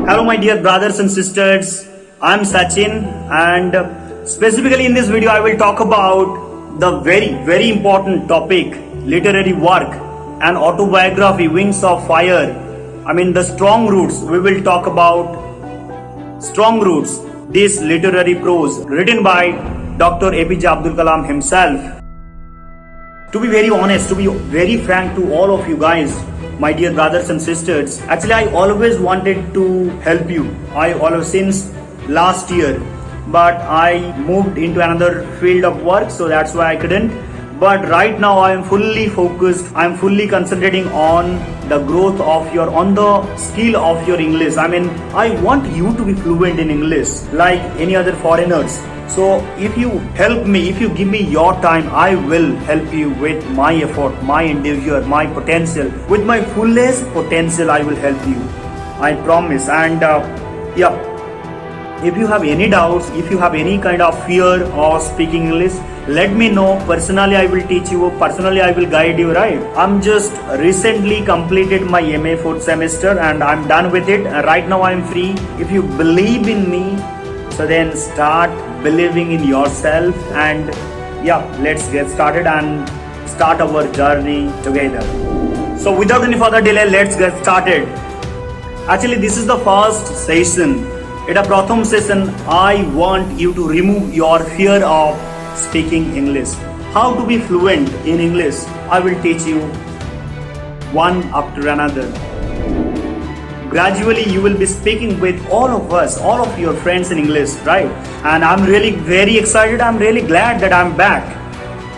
Hello, my dear brothers and sisters. I'm Sachin, and specifically in this video, I will talk about the very important topic literary work and autobiography, Wings of Fire. I mean, the strong roots. We will talk about strong roots, this literary prose written by Dr. APJ Abdul Kalam himself. To be very honest, to be very frank to all of you guys, my dear brothers and sisters, actually I always wanted to help you. I always since last year, but I moved into another field of work, so that's why I couldn't. But right now I am fully focused. I am fully concentrating on the growth of on the skill of your English. I mean, I want you to be fluent in English like any other foreigners. So if you help me, if you give me your time, I will help you with my effort, my endeavor, my potential. With my fullest potential, I will help you. I promise. And if you have any doubts, if you have any kind of fear of speaking English, let me know. Personally, I will teach you. Personally, I will guide you, right? I'm just recently completed my MA 4th semester and I'm done with it. Right now, I'm free. If you believe in me, so then start believing in yourself, and let's get started and start our journey together. So without any further delay, let's get started. Actually, this is the first session. It's a pratham session. I want you to remove your fear of speaking English. How to be fluent in English, I will teach you one after another. Gradually you will be speaking with all of us, all of your friends in English, right? And I'm really very excited. I'm really glad that I'm back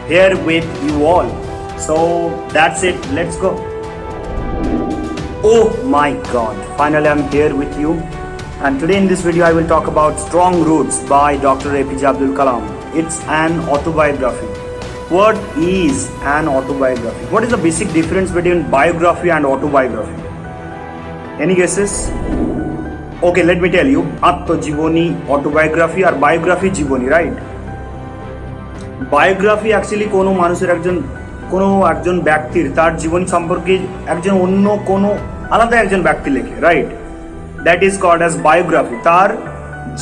here with you all. So that's it. Let's go. Oh my God. Finally I'm here with you. And today in this video I will talk about Strong Roots by Dr. APJ Abdul Kalam. It's an autobiography. What is an autobiography? What is the basic difference between biography and autobiography? Any guesses? Okay, let me tell you. Atmajiboni autobiography or biography জীবনী, right? Biography actually কোনো মানুষের একজন ব্যক্তির তার জীবন সম্পর্কে একজন অন্য কোনো আলাদা একজন ব্যক্তি লেখে, right? That is called as biography. তার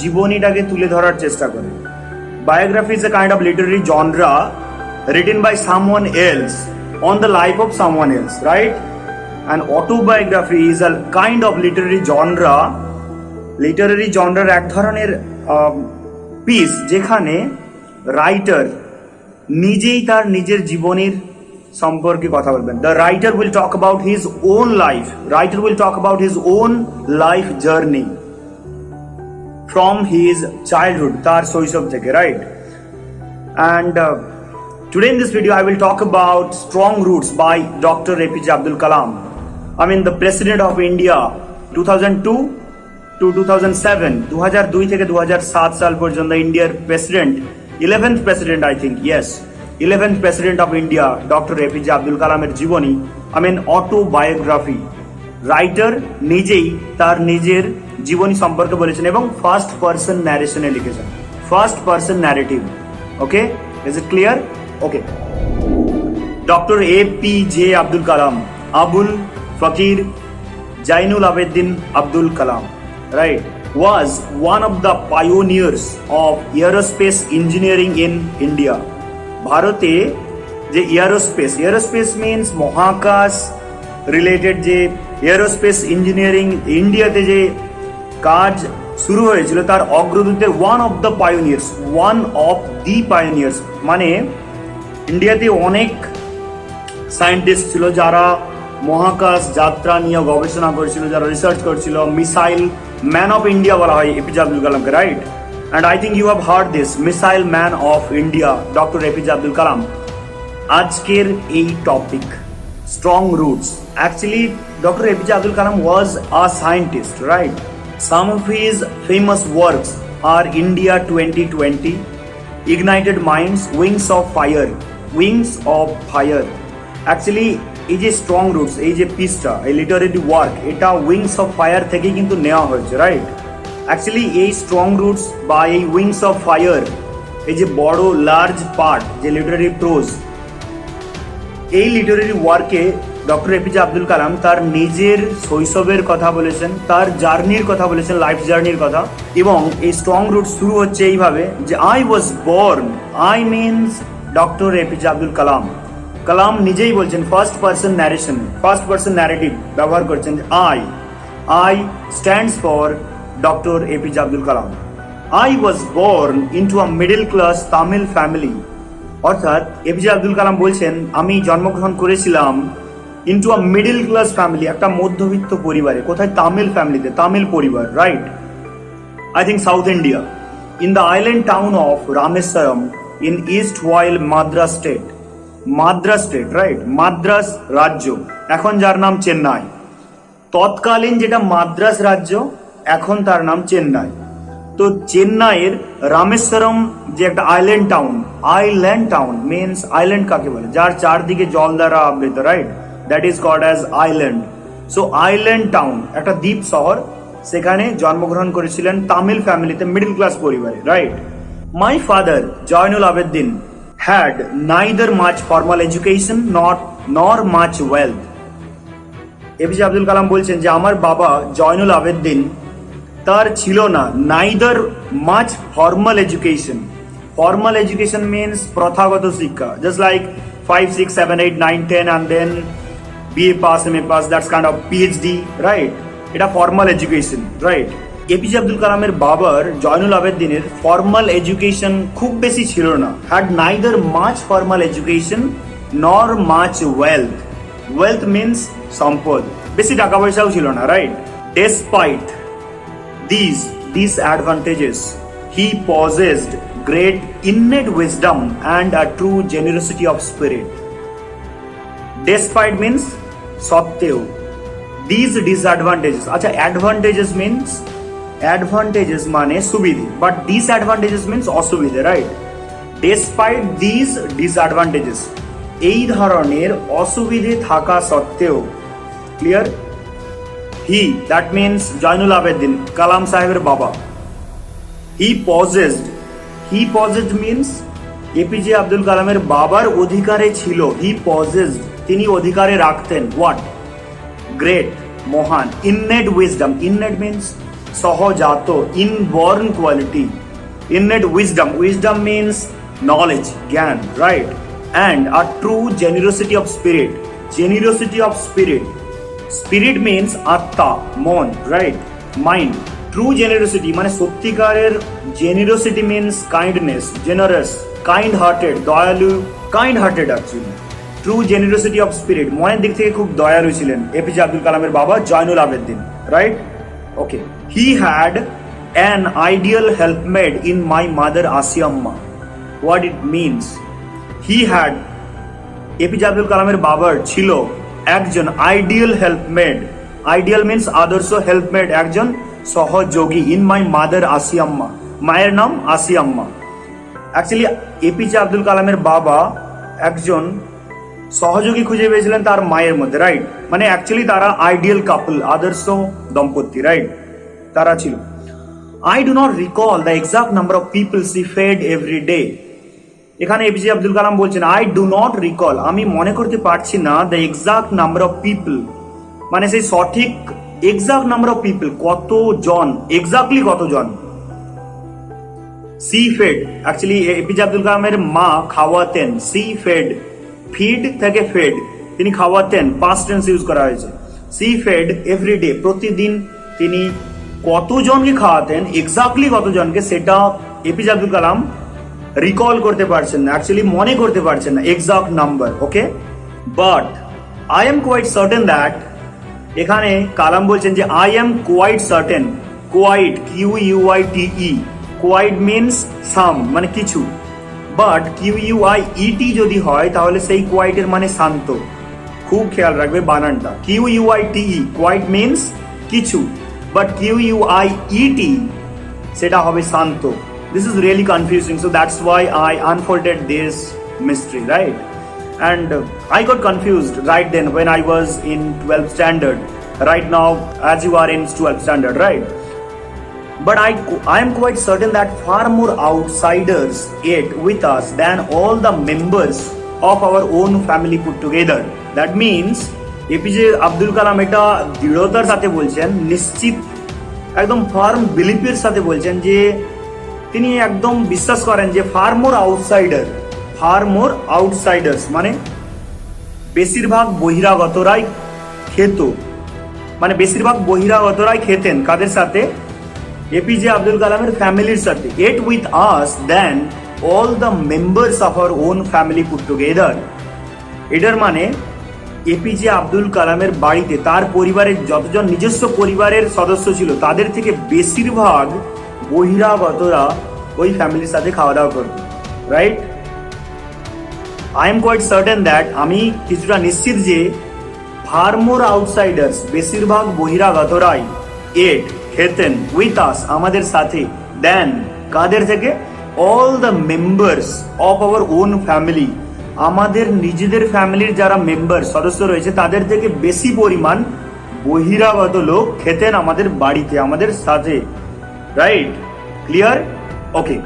জীবনীটাকে তুলে ধরার চেষ্টা করে. Biography is a kind of literary genre written by someone else on the life of someone else, right? And autobiography is a kind of literary genre এক ধরনের piece যেখানে writer নিজেই তার নিজের জীবনের সম্পর্কে কথা বলবেন. The writer will talk about his own life. Writer will talk about his own life journey from his childhood, তার শৈশব থেকে, right? And today in this video I will talk about Strong Roots by Dr. APJ Abdul Kalam. I mean the President of India 2002 to 2007, 2002 থেকে 2007 সাল পর্যন্ত ইন্ডিয়ার president, 11th president I think, yes, 11th president of India doctor APJ Abdul কালামের জীবনী, I mean autobiography. Writer নিজেই তার নিজের জীবনী সম্পর্কে বলেছেন এবং ফার্স্ট পারসন ন্যারেশনে লিখেছেন, first person narrative. Okay, is it clear? Okay. Doctor APJ Abdul Kalam, Abul Fakir Jainul Abedin Abdul Kalam, right, was one of the pioneers of aerospace engineering in India. ভারতে যে এয়ারোস্পেস means মহাকাশ related যে aerospace engineering ইন্ডিয়াতে যে কাজ শুরু হয়েছিল তার অগ্রদূতের ওয়ান অফ দি পায়োনিয়ার্স মানে ইন্ডিয়াতে অনেক সায়েন্টিস্ট ছিল যারা মহাকাশ যাত্রা নিয়ে গবেষণা করেছিল, যারা রিসার্চ করেছিল. মিসাইল ম্যান অফ ইন্ডিয়া বলা হয় এপিজে আব্দুল কালামকে, right? And I think you have heard this, missile man of India doctor APJ Abdul Kalam. আজকের এই topic strong roots. Actually doctor APJ Abdul Kalam was a scientist, right? Some of his famous works are India 2020, ignited minds, wings of fire. Actually এই যে strong roots, এই যে পিসটা, এই literary work, এটা wings of fire থেকেই কিন্তু নেওয়া হয়েছে, রাইট? অ্যাকচুয়ালি এই স্ট্রং রুটস বা এই উইংস অফ ফায়ার, এই যে বড় লার্জ পার্ট যে লিটারেরি প্রোজ, এই লিটারেরি ওয়ার্কে ডক্টর এপিজে আব্দুল কালাম তার নিজের শৈশবের কথা বলেছেন, তার জার্নির কথা বলেছেন, লাইফ জার্নির কথা। এবং এই স্ট্রং রুট শুরু হচ্ছে এইভাবে যে I was born, I means doctor APJ Abdul Kalam. Kalam নিজেই বলছেন, first person narration, first person narrative ব্যবহার করছেন। I stands for doctor APJ Abdul Kalam. I was born into a middle class Tamil family. অর্থাৎ এপিজে আব্দুল কালাম বলছেন, আমি জন্মগ্রহণ করেছিলাম into a middle class family, একটা মধ্যবিত্ত পরিবারে। কোথায়? তামিল ফ্যামিলিতে, তামিল পরিবার, right? I think South India, in the island town of Rameswaram in East While Madras State. Madras State, right? Madras রাজ্য, এখন যার নাম চেন্নাই। তৎকালীন যেটা মাদ্রাস রাজ্য, এখন তার নাম চেন্নাই। তো চেন্নাইয়ের রামেশ্বরম যে একটা আইল্যান্ড টাউন মিনস আইল্যান্ড কাকে বলে? যার চারদিকে জল দ্বারা আবৃত, right? That is called as island. So island town একটা দ্বীপ শহর, সেখানে জন্মগ্রহণ করেছিলেন তামিল ফ্যামিলিতে, মিডল ক্লাস পরিবারে, right? My father Jainulabdeen had neither much formal education nor much wealth. APJ Abdul Kalam বলছেন যে আমার বাবা জয়নুল আবেদ্দিন, তার ছিল না neither much formal education. Formal education means প্রথাগত শিক্ষা, just like 5, 6, 7, 8, 9, 10 and then BA pass, MA pass, that's kind of PhD, right? এটা formal education, right? APJ Abdul কালামের বাবার জয়নুল আবেদ্দিনের ফর্মাল এডুকেশন খুব বেশি ছিল না। Had neither much formal education nor much wealth. Wealth means সম্পদ, বেশি টাকা পয়সাও ছিল না, right? Despite these disadvantages, he possessed great innate wisdom and a true generosity of spirit. Despite means সত্ত্বেও, these disadvantages, আচ্ছা advantages means, advantages মানে সুবিধে, but disadvantages means অসুবিধে, রাইট? Despite these disadvantages, এই ধরনের অসুবিধে থাকা সত্ত্বেও, clear? He, that means Jainulabdeen, Kalam সাহেবের বাবা। He possessed means APJ Abdul কালামের বাবার অধিকারে ছিল। He possessed, তিনি অধিকারে রাখতেন। What? Great, মহান। Innate wisdom, innate means সহজাত, inborn quality. Innate wisdom means knowledge, জ্ঞান, right? And a true generosity of spirit. Spirit means আত্মা, মন, রাইট? মাইন্ড। ট্রু জেনারোসিটি মানে সত্যিকারের generosity means kindness, generous, kind hearted, দয়ালু, kind hearted actually. True generosity of spirit, মনের দিক থেকে খুব দয়ালু ছিলেন এপিজে আব্দুল কালামের বাবা Jainulabdeen, right? Okay. He had an ideal helpmate in my mother Ashiamma. What it means? He had, APJ Abdul কালামের বাবার ছিল একজন আইডিয়াল হেল্পমেড। আইডিয়াল মিনস আদর্শ, হেল্পমেড একজন সহযোগী। ইন মাই মাদার আসিয়াম্মা, মায়ের নাম আসিয়াম্মা। অ্যাকচুয়ালি এপিজে আব্দুল কালামের বাবা একজন সহযোগী খুঁজে পেয়েছিলেন তার মায়ের মধ্যে, রাইট? মানে অ্যাকচুয়ালি তারা আইডিয়াল কাপল, আদর্শ দম্পতি, রাইট? তারা ছিল। I do not recall the exact number of people she fed every day. এখানে এপিজে আব্দুল কালাম বলছেন আই ডু নট রিকল, আমি মনে করতে পারছি না, the exact number of people মানে সেই সঠিক এক্সাক্ট নাম্বার অফ পিপল, কতজন, এক্স্যাক্টলি কতজন। She fed, actually APJ Abdul কালামের মা খাওয়াতেন। সি ফেড, ফিড থেকে ফেড, তিনি খাওয়াতেন, পাস্ট টেন্স ইউজ করা হয়েছে। সি ফেড এভরিডে, প্রতিদিন তিনি কতজনকে খাওয়াতেন, এক্স্যাক্টলি কতজনকে সেটা এপিজে আব্দুল কালাম রিকল করতে পারছেন না, অ্যাকচুয়ালি মনে করতে পারছেন না exact number, okay? But I am quite certain that, এখানে কালাম বলছেন যে I am quite certain. Quite, QUITE, quite means some মানে কিছু, বাট QUIET যদি হয় তাহলে সেই কোয়াইটের মানে শান্ত। খুব খেয়াল রাখবে বানানটা। QUITE, কোয়াইট মিনস কিছু, বাট QUIET সেটা হবে শান্ত। This is really confusing, so that's why I unfolded this mystery, right? And I got confused right then when I was in 12th standard. Right now, as you are in 12th standard, right? But I am quite certain that far more outsiders ate with us than all the members of our own family put together. That means APJ Abdul Kalam এটা দৃঢ়তার সাথে বলছেন, নিশ্চিত একদম farm বিলিফের সাথে বলছেন যে তিনি একদম বিশ্বাস করেন যে ফার মোর আউটসাইডার্স মানে বেশিরভাগ বহিরাগতরাই খেত, মানে বেশিরভাগ বহিরাগতরাই খেতেন কাদের সাথে? এপিজে আব্দুল কালামের ফ্যামিলির সাথে। Ate with us then all the members of our own family put together. এটার মানে এপিজে আব্দুল কালামের বাড়িতে তার পরিবারের যতজন নিজস্ব পরিবারের সদস্য ছিল তাদের থেকে বেশিরভাগ বহিরাগতরা ওই ফ্যামিলির সাথে খাওয়া দাওয়া করত, right? I am quite certain that, আমি কিছুটা নিশ্চিত যে ফার মোর আউটসাইডার্স বেশিরভাগ বহিরাগতরাই এট খেতেন উইথ আস আমাদের সাথে, দেন কাদের থেকে? All the members of our own family, আমাদের নিজেদের ফ্যামিলির যারা মেম্বার সদস্য রয়েছে তাদের থেকে বেশি পরিমাণ বহিরাগত লোক খেতেন আমাদের বাড়িতে আমাদের সাথে, right? Clear? Okay.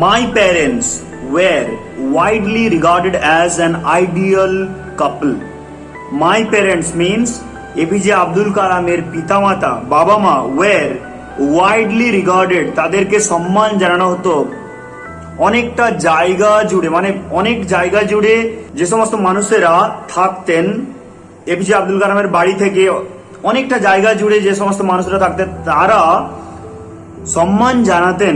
My parents were widely regarded as an ideal couple. My parents means APJ Abdul কালামের পিতামাতা বাবা মা ওয়ার ওয়াইডলি রিগার্ডেড, তাদেরকে সম্মান জানানো হতো অনেকটা জায়গা জুড়ে, মানে অনেক জায়গা জুড়ে যে সমস্ত মানুষেরা থাকতেন এপিজে আব্দুল কালামের বাড়ি থেকে অনেকটা জায়গা জুড়ে যে সমস্ত মানুষেরা থাকতেন তারা সম্মান জানাতেন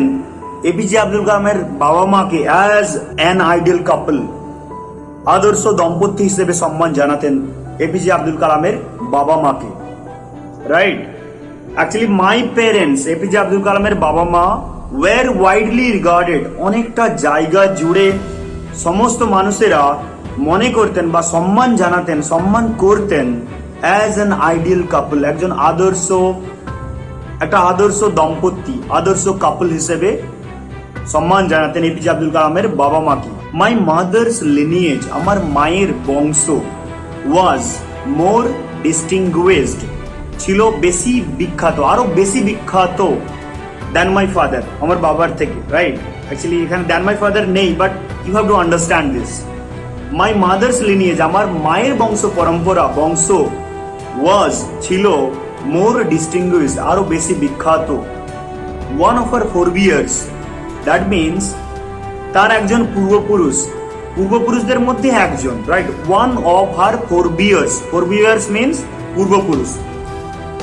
এপিজে আব্দুল কালামের বাবা মাকে অ্যাজ অ্যান আইডিয়াল কাপল, আদর্শ দম্পতি হিসেবে সম্মান জানাতেন এপিজে আব্দুল কালামের বাবা মাকে, right? Actually my parents APJ Abdul কালামের বাবা মা ওয়ার ওয়াইডলি রিগার্ডেড, অনেকটা জায়গা জুড়ে সমস্ত মানুষেরা মনে করতেন বা সম্মান জানাতেন, সম্মান করতেন অ্যাজ অ্যান আইডিয়াল কাপল, একজন একটা আদর্শ দম্পতি, আদর্শ কাপল হিসেবে সম্মান জানাতেন এপিজে আব্দুল কালামের বাবা মাকে। মাই মাদার্স লিনিয়েজ, আমার মায়ের বংশ, ওয়াজ মোর ডিস্টিংগুইশড, ছিল বেশি বিখ্যাত, আরো বেশি বিখ্যাত দ্যান মাই ফাদার, আমার বাবার থেকে, রাইট? অ্যাকচুয়ালি এখানে দ্যান মাই ফাদার নেই, but you have to understand this. My mother's lineage, আমার মায়ের বংশ পরম্পরা, বংশ, ওয়াজ ছিল মোর ডিস্টিংগুইশড, আরো বেশি বিখ্যাত। One of our forebears, that means তার একজন পূর্বপুরুষদের মধ্যে একজন, right? One of her forebears means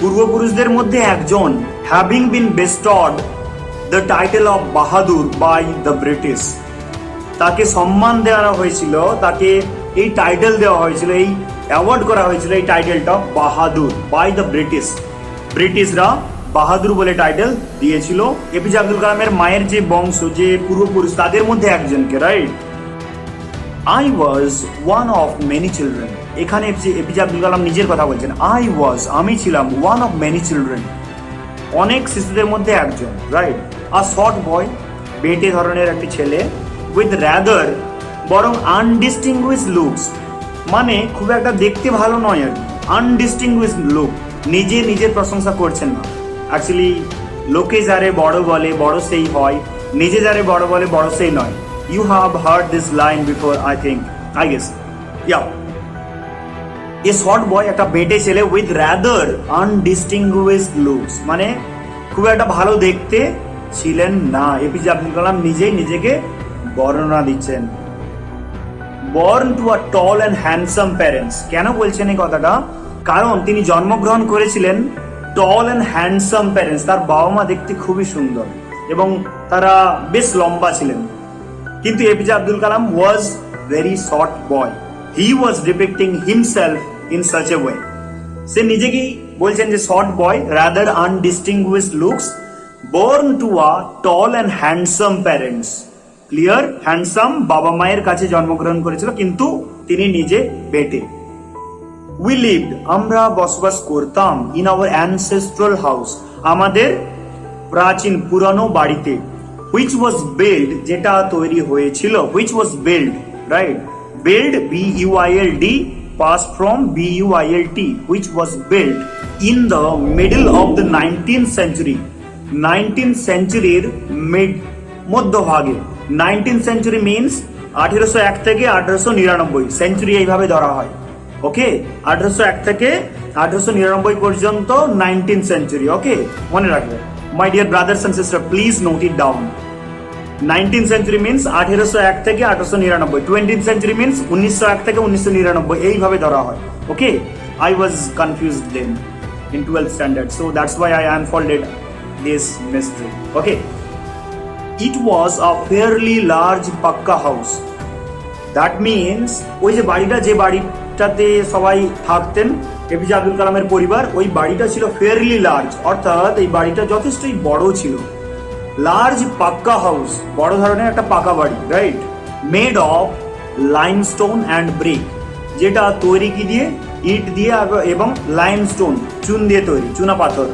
পূর্বপুরুষদের মধ্যে একজন, having been bestowed the title of Bahadur by the British, তাকে সম্মান দেওয়া হয়েছিল, তাকে এই টাইটেল দেওয়া হয়েছিল, এই অ্যাওয়ার্ড করা হয়েছিল এই টাইটেলটা বাহাদুর বাই দ্য ব্রিটিশরা বাহাদুর বলে টাইটেল দিয়েছিল এপিজে আব্দুল কালামের মায়ের যে বংশ, যে পূর্বপুরুষ, তাদের মধ্যে একজনকে, right? I was one of many children, এখানে এপিজে আব্দুল কালাম নিজের কথা বলছেন। আমি ছিলাম ওয়ান অফ মেনি চিলড্রেন, অনেক শিশুদের মধ্যে একজন, রাইট? আ শর্ট বয়, বেটে ধরনের একটি ছেলে, উইথ রাদার বরং আনডিস্টিংগুইশ লুকস, মানে খুব একটা দেখতে ভালো নয় আর কি, আনডিস্টিংগুইশ লুক, নিজের প্রশংসা করছেন না। অ্যাকচুয়ালি লোকে যারে বড় বলে বড় সেই হয়, নিজে যারে বড় বলে বড় সেই নয়। You have heard this line before, I guess, yeah. A short boy, একটা বেটে ছেলে, উইথ রাদার আনডিস্টিংগুইশ লুকস, মানে খুব একটা ভালো দেখতে ছিলেন না। এপিজে আব্দুল কালাম নিজেই নিজেকে বর্ণনা দিচ্ছেন। Born to a tall and handsome parents, কেন বলছেন এই কথাটা? কারণ তিনি জন্মগ্রহণ করেছিলেন টল অ্যান্ড হ্যান্ডসাম প্যারেন্টস, তার বাবা মা দেখতে খুবই সুন্দর এবং তারা বেশ লম্বা ছিলেন। কিন্তু APJ Abdul Kalam was very short boy, he was depicting himself in such a way, সে নিজেকেই বলছেন যে short boy, rather undistinguished looks, born to a tall and handsome parents. Clear? Handsome বাবা মায়ের কাছে জন্মগ্রহণ করেছিল, কিন্তু তিনি নিজে বেটে। উই লিভড, আমরা বসবাস করতাম, ইন আওয়ার অ্যানসেস্ট্রাল হাউস, আমাদের প্রাচীন পুরানো বাড়িতে, হুইচ ওয়াজ বিল্ড, যেটা তৈরি হয়েছিল, which was build, right? Build, BUILD, past form BUILT, which was build in the middle of the 19th century, 19th সেঞ্চুরির মধ্যভাগে। 19th century means 1801 থেকে 1899, সেঞ্চুরি এইভাবে ধরা হয়। ওকে, 1801 থেকে 1899 পর্যন্ত 19th সেঞ্চুরি। ওকে, মনে রাখবে my dear brothers and sister, please note it down. 19th century means 1801 থেকে 1899, 20th century means 1901 থেকে 1999, এইভাবে ধরা হয়। Okay, I was confused then in 12th standard, so that's why I unfolded this mystery. Okay, it was a fairly large pakka house. That means ওই যে বাড়িটা, যে বাড়িটাতে সবাই থাকতেন এপিজে আব্দুল কালামের পরিবার, ওই বাড়িটা ছিল ফেয়ারলি লার্জ, অর্থাৎ এই বাড়িটা যথেষ্টই বড় ছিল। লার্জ পাক্কা হাউস, বড় ধরনের একটা পাকা বাড়ি, right? Made of limestone and brick, যেটা তৈরি কি দিয়ে? ইট দিয়ে এবং লাইমস্টোন, চুন দিয়ে তৈরি, চুনা পাথর।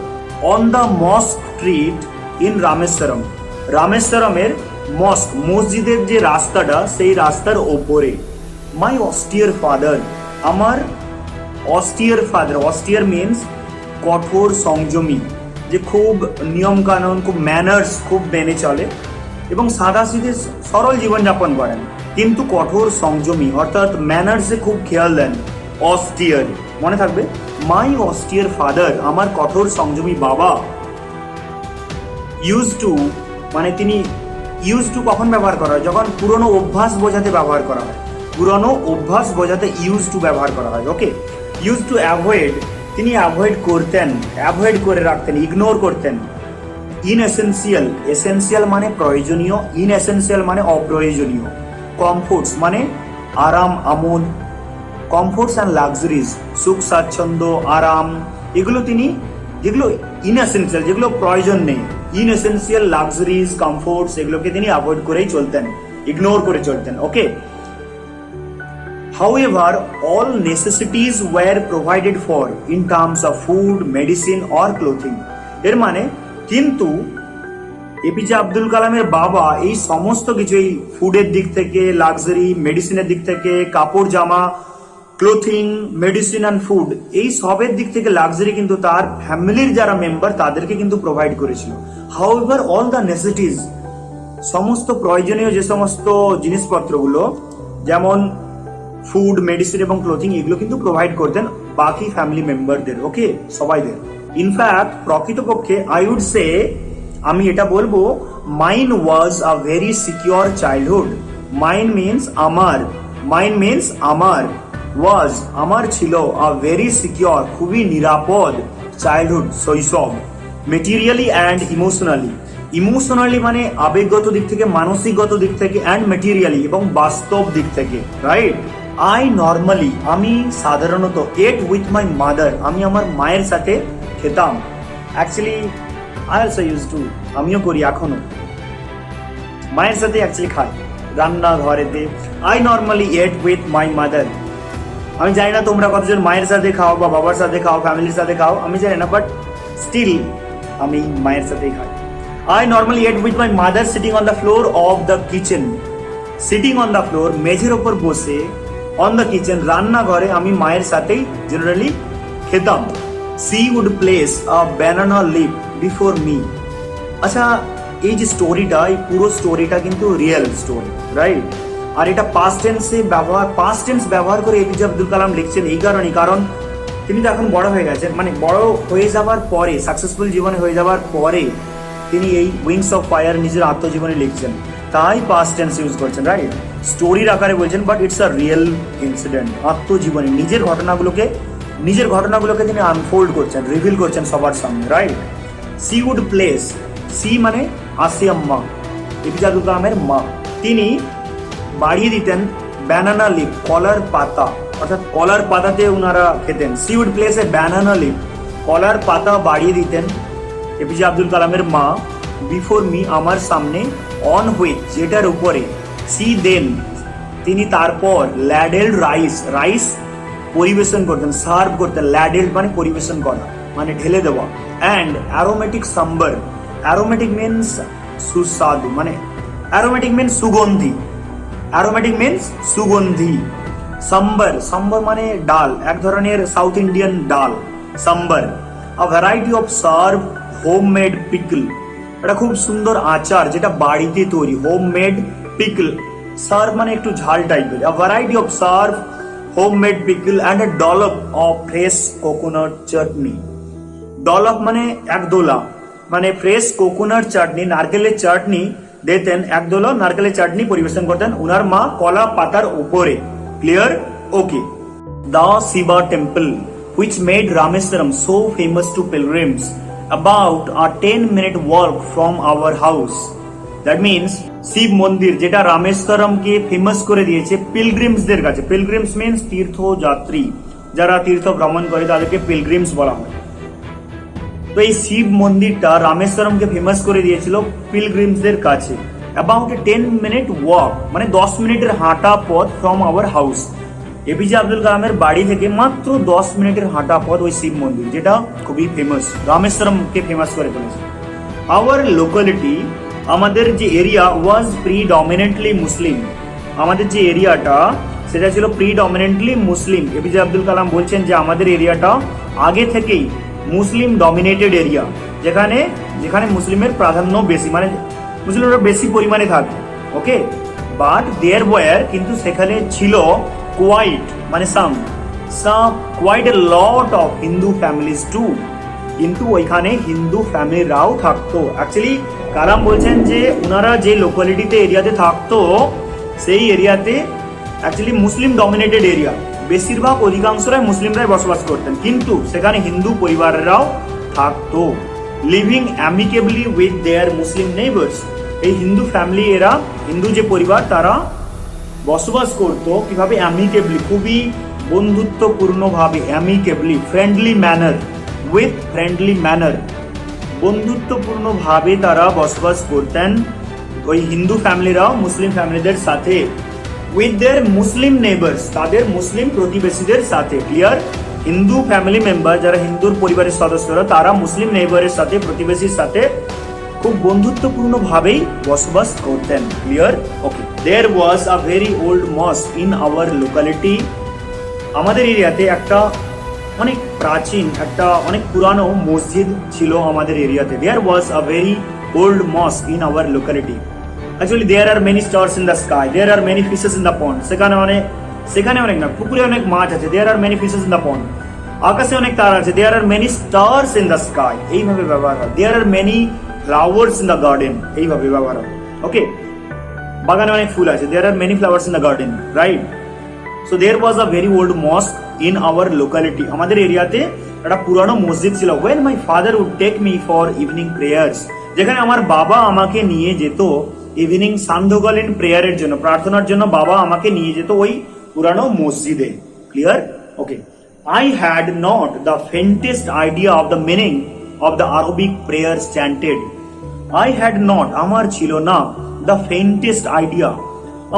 On the mosque street in Rameswaram, রামেশ্বরমের মস্ক, মসজিদের যে রাস্তাটা, সেই রাস্তার ওপরে। মাই অস্টিয়ার ফাদার, আমার অস্টিয়ার ফাদার, অস্টিয়ার মিনস কঠোর সংযমী, যে খুব নিয়ম কানুন, খুব ম্যানার্স খুব মেনে চলে এবং সাদাসিধে সরল জীবনযাপন করেন, কিন্তু কঠোর সংযমী অর্থাৎ ম্যানার্সে খুব খেয়াল দেন। অস্টিয়ার মনে থাকবে, মাই অস্টিয়ার ফাদার, আমার কঠোর সংযমী বাবা। ইউজ টু মানে তিনি, ইউজ টু কখন ব্যবহার করা হয়? যখন পুরনো অভ্যাস বোঝাতে ব্যবহার করা হয়, পুরনো অভ্যাস বোঝাতে ইউজ টু ব্যবহার করা হয়। ওকে, ইউজ টু অ্যাভয়েড, তিনি অ্যাভয়েড করতেন, অ্যাভয়েড করে রাখতেন, ইগনোর করতেন। ইনএসেন্সিয়াল, এসেন্সিয়াল মানে প্রয়োজনীয়, ইনএসেন্সিয়াল মানে অপ্রয়োজনীয়। কমফোর্টস মানে আরাম আমোদ, কমফোর্টস অ্যান্ড লাক্সারিজ, সুখ স্বাচ্ছন্দ্য আরাম, এগুলো তিনি, যেগুলো ইনএসেন্সিয়াল, যেগুলো প্রয়োজন নেই, ইনএসেন্সিয়াল লাক্সারিজ কমফোর্টস, এগুলোকে তিনি অ্যাভয়েড করেই চলতেন, ইগনোর করে চলতেন। ওকে, however all necessities were provided for in terms of food, medicine or clothing, এর মানে কিন্তু এপিজে আব্দুল কালামের বাবা এই সমস্ত কিছু, এই ফুডের দিক থেকে, লাক্সারি, মেডিসিনের দিক থেকে, কাপড় জামা, ক্লোথিং, মেডিসিন অ্যান্ড ফুড, এই সবের দিক থেকে লাক্সারি কিন্তু তার ফ্যামিলির যারা মেম্বার তাদেরকে কিন্তু প্রোভাইড করেছিল। হাউএভার অল দ্য নেসেসিটিস, সমস্ত প্রয়োজনীয় যে সমস্ত জিনিসপত্রগুলো, যেমন ফুড, মেডিসিন এবং ক্লোথিং, এগুলো কিন্তু প্রোভাইড করতেন বাকি ফ্যামিলি মেম্বারদের। ওকে, সবাইদের। ইনফ্যাক্ট প্রকৃতপক্ষে আই উড সে, আমি এটা বলবো, mine was a very secure childhood. Mine means আমার, মাইন মিনস আমার, ওয়াজ আমার ছিল, আ ভেরি সিকিউর খুবই নিরাপদ, চাইল্ডহুড শৈশব। মেটেরিয়ালি অ্যান্ড ইমোশনালি, ইমোশনালি মানে আবেগগত দিক থেকে, মানসিকগত দিক থেকে, অ্যান্ড মেটেরিয়ালি এবং বাস্তব দিক থেকে, রাইট? আই নর্মালি, আমি সাধারণত, এট উইথ মাই মাদার, আমি আমার মায়ের সাথে খেতাম। Actually I also used to, আমিও করি এখনো, মায়ের সাথে অ্যাকচুয়ালি খাই রান্নাঘরেতে। I normally ate with my mother. আমি জানি না তোমরা কতজন মায়ের সাথে খাও বা বাবার সাথে খাও, ফ্যামিলির সাথে খাও, আমি জানি না, বাট স্টিল আমি মায়ের সাথেই খাই। I normally ate with my mother sitting on the floor of the kitchen. Sitting on the floor, মেঝের ওপর বসে, on the kitchen, রান্নাঘরে আমি মায়ের সাথেই জেনারেলি খেতাম। She would place a banana leaf before me. আচ্ছা, এই যে স্টোরিটা, এই পুরো স্টোরিটা কিন্তু রিয়েল স্টোরি, রাইট? আর এটা পাস্ট টেন্সে ব্যবহার, পাস্ট টেন্স ব্যবহার করে এপিজে আব্দুল কালাম লিখছেন এই কারণেই, কারণ তিনি তো এখন বড় হয়ে গেছেন, মানে বড় হয়ে যাওয়ার পরে, সাকসেসফুল জীবনে হয়ে যাওয়ার পরে তিনি এই উইংস অফ ফায়ার নিজের আত্মজীবনী লিখছেন, তাই পাস্ট টেন্স ইউজ করছেন, রাইট? স্টোরির আকারে বলছেন, but it's a real incident, আত্মজীবনী, নিজের ঘটনাগুলোকে তিনি আনফোল্ড করছেন, রিভিল করছেন সবার সামনে, right? She would place, she মানে আসিয়াম মা, এপিজে আব্দুল কালামের মা, তিনি বাড়িয়ে দিতেন ব্যানানা লিফ, কলার পাতা, অর্থাৎ কলার পাতাতে ওনারা খেতেন। She would place a banana leaf, কলার পাতা বাড়িয়ে দিতেন এপিজে আব্দুল কালামের মা, বিফোর মি আমার সামনে, অন হুইচ যেটার উপরে, সি দেন তিনি তারপর, ল্যাডেল রাইস, রাইস পরিবেশন করতেন, সার্ভ করতেন, ল্যাডেল মানে পরিবেশন করা, মানে ঢেলে দেওয়া, and aromatic sambar, aromatic means সুস্বাদু, মানে অ্যারোমেটিক মিনস সুগন্ধি, অ্যারোমেটিক মিনস সুগন্ধি। সাম্বার, সাম্বার মানে ডাল, এক ধরনের সাউথ ইন্ডিয়ান ডাল, সাম্বার। আ variety of serve homemade pickle, এটা খুব সুন্দর আচার যেটা বাড়িতে তৈরি, হোমমেড পিকল। সার্ভ মানে একটু ঝাল টাইপের। আ variety of serve homemade pickle and a dollop of fresh coconut chutney. Dollop মানে একদোলা, মানে ফ্রেশ কোকোনাট চাটনি, নারকেলের চাটনি দিতেন, একদোলা নারকেলের চাটনি পরিবেশন করতেন উনার মা কলা পাতার উপরে। Clear? Okay. The Shiva temple which made Rameswaram so famous to pilgrims, about a 10-minute walk from our house. That means Shiva মন্দির যেটা রামেশ্বরমকে ফেমাস করে দিয়েছে পিলগ্রিমসদের কাছে। পিলগ্রিমস মিন্স তীর্থযাত্রী, যারা তীর্থ ভ্রমণ করে তাদেরকে পিলগ্রিমস বলা হয়। তো এই শিব মন্দিরটা রামেশ্বরমকে ফেমাস করে দিয়েছিল পিলগ্রিমসদের কাছে। অ্যাবাউট এ 10-minute ওয়াক, মানে 10 মিনিটের হাঁটা পথ from our house. APJ Abdul কালামের বাড়ি থেকে মাত্র 10 মিনিটের হাঁটা পথ ওই শিব মন্দির, যেটা খুবই ফেমাস, রামেশ্বরমকে ফেমাস করে ফেলেছে। আওয়ার লোকালিটি, আমাদের যে এরিয়া, ওয়াজ প্রিডমিনেন্টলি মুসলিম। আমাদের যে এরিয়াটা সেটা ছিল প্রিডমিনেন্টলি মুসলিম। এপিজে আব্দুল কালাম বলছেন যে আমাদের এরিয়াটা আগে থেকেই মুসলিম ডমিনেটেড এরিয়া, যেখানে যেখানে মুসলিমের প্রাধান্য বেশি, মানে মুসলিমরা বেশি পরিমাণে থাকে। ওকে, বাট দেয়ার ওয়ার, কিন্তু সেখানে ছিল কোয়াইট, মানে some quite a lot of Hindu families too, কিন্তু ওইখানে হিন্দু ফ্যামিলিরাও থাকতো। অ্যাকচুয়ালি কালাম বলছেন যে ওনারা যে লোকালিটিতে এরিয়াতে থাকতো সেই এরিয়াতে অ্যাকচুয়ালি মুসলিম ডমিনেটেড এরিয়া, বেশিরভাগ অধিকাংশরাই মুসলিমরাই বসবাস করতেন, কিন্তু সেখানে হিন্দু পরিবারেরাও থাকতো। Living amicably with their Muslim neighbours, এই হিন্দু ফ্যামিলি, এরা হিন্দু যে পরিবার তারা বসবাস করতো কিভাবে? অ্যামিকেবলি, খুবই বন্ধুত্বপূর্ণভাবে, amicably, friendly manner, with friendly manner, বন্ধুত্বপূর্ণভাবে তারা বসবাস করতেন ওই হিন্দু ফ্যামিলিরাও মুসলিম ফ্যামিলিদের সাথে। উইথ দেয়ার মুসলিম নেইবার্স, তাদের মুসলিম প্রতিবেশীদের সাথে। ক্লিয়ার? হিন্দু ফ্যামিলি মেম্বার, যারা হিন্দুর পরিবারের সদস্যরা, তারা মুসলিম নেইবারের সাথে, প্রতিবেশীর সাথে খুব বন্ধুত্বপূর্ণ ভাবেই বসবাস করতেন। Clear? Okay. There was a very old mosque in our locality, আমাদের এরিয়াতে একটা অনেক প্রাচীন, একটা অনেক পুরানো মসজিদ ছিল আমাদের এরিয়াতে। There was a very old mosque in our locality. Actually there are many stars in the sky, there are many fishes in the pond, সেখানে অনেক না, পুকুরে অনেক মাছ আছে। There are many fishes in the pond, আকাশে অনেক তারা আছে। There are many stars in the sky, এইভাবে ব্যবহার হয়। There are many flowers in the garden, এইভাবে ব্যবহার হয়। ওকে, বাগানে অনেক ফুল আছে। There are many flowers in the garden, right? So there was a very old mosque in our locality, আমাদের এরিয়াতে একটা পুরানো মসজিদ ছিল। When my father would take me for evening prayers, যেখানে আমার বাবা আমাকে নিয়ে যেত ইভিনিং সান্ধ্যকালীন প্রেয়ারের জন্য, প্রার্থনার জন্য বাবা আমাকে নিয়ে যেত ওই পুরানো মসজিদে। Clear? Okay. I had not the faintest idea of the meaning of the Arabic prayers chanted. I had not, আমার ছিল না, দ্য ফেন্টেস্ট আইডিয়া,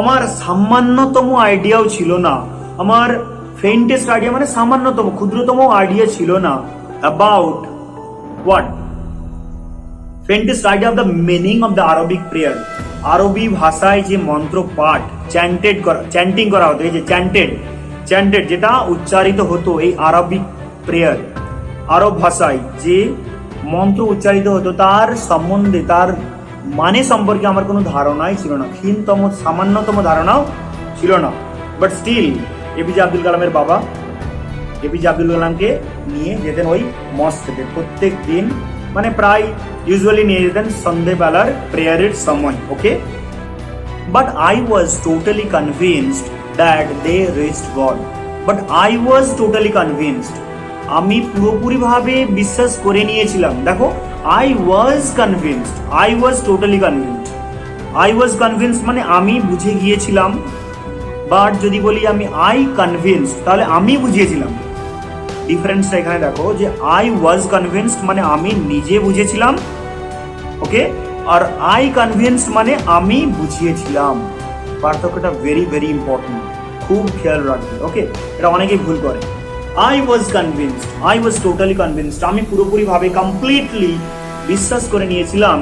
আমার সামান্যতম আইডিয়াও ছিল না, আমার ফেন্টেস্ট আইডিয়া মানে সামান্যতম, ক্ষুদ্রতম আইডিয়া ছিল না। About what? Faintest idea of the meaning of the Arabic prayer, আরবি ভাষায় যে মন্ত্র পাঠ, চ্যান্টিং করা হতো, এই যে চ্যান্টেড, যেটা উচ্চারিত হতো এই আরবিক প্রেয়ার, আরব ভাষায় যে মন্ত্র উচ্চারিত হতো তার সম্বন্ধে, তার মানে সম্পর্কে আমার কোনো ধারণাই ছিল না, ক্ষীণতম সামান্যতম ধারণাও ছিল না। বাট স্টিল এপিজে আব্দুল কালামের বাবা এপিজে আব্দুল কালামকে নিয়ে যেতেন ওই মস্জিদে প্রত্যেক দিন, মানে প্রায় ইউজুয়ালি নিয়ে যেতেন সন্ধ্যেবেলার প্রেয়ারের সময়। Okay. But I was totally convinced that they reached God, but I was totally convinced, আমি পুরোপুরিভাবে বিশ্বাস করে নিয়েছিলাম। দেখো, I was convinced, I was totally convinced, I was convinced মানে আমি বুঝে গিয়েছিলাম। বাট যদি বলি আমি আই কনভিন্সড, তাহলে আমি বুঝিয়েছিলাম। ডিফারেন্সটা এখানে দেখো যে আই ওয়াজ কনভিন্সড মানে আমি নিজে বুঝেছিলাম, ওকে, আর আই কনভিন্সড মানে আমি বুঝিয়েছিলাম। পার্থক্যটা ভেরি ভেরি ইম্পর্টেন্ট, খুব খেয়াল রাখবে। ওকে, এটা অনেকেই ভুল করে। I was convinced, I was totally convinced, আমি পুরোপুরিভাবে কমপ্লিটলি বিশ্বাস করে নিয়েছিলাম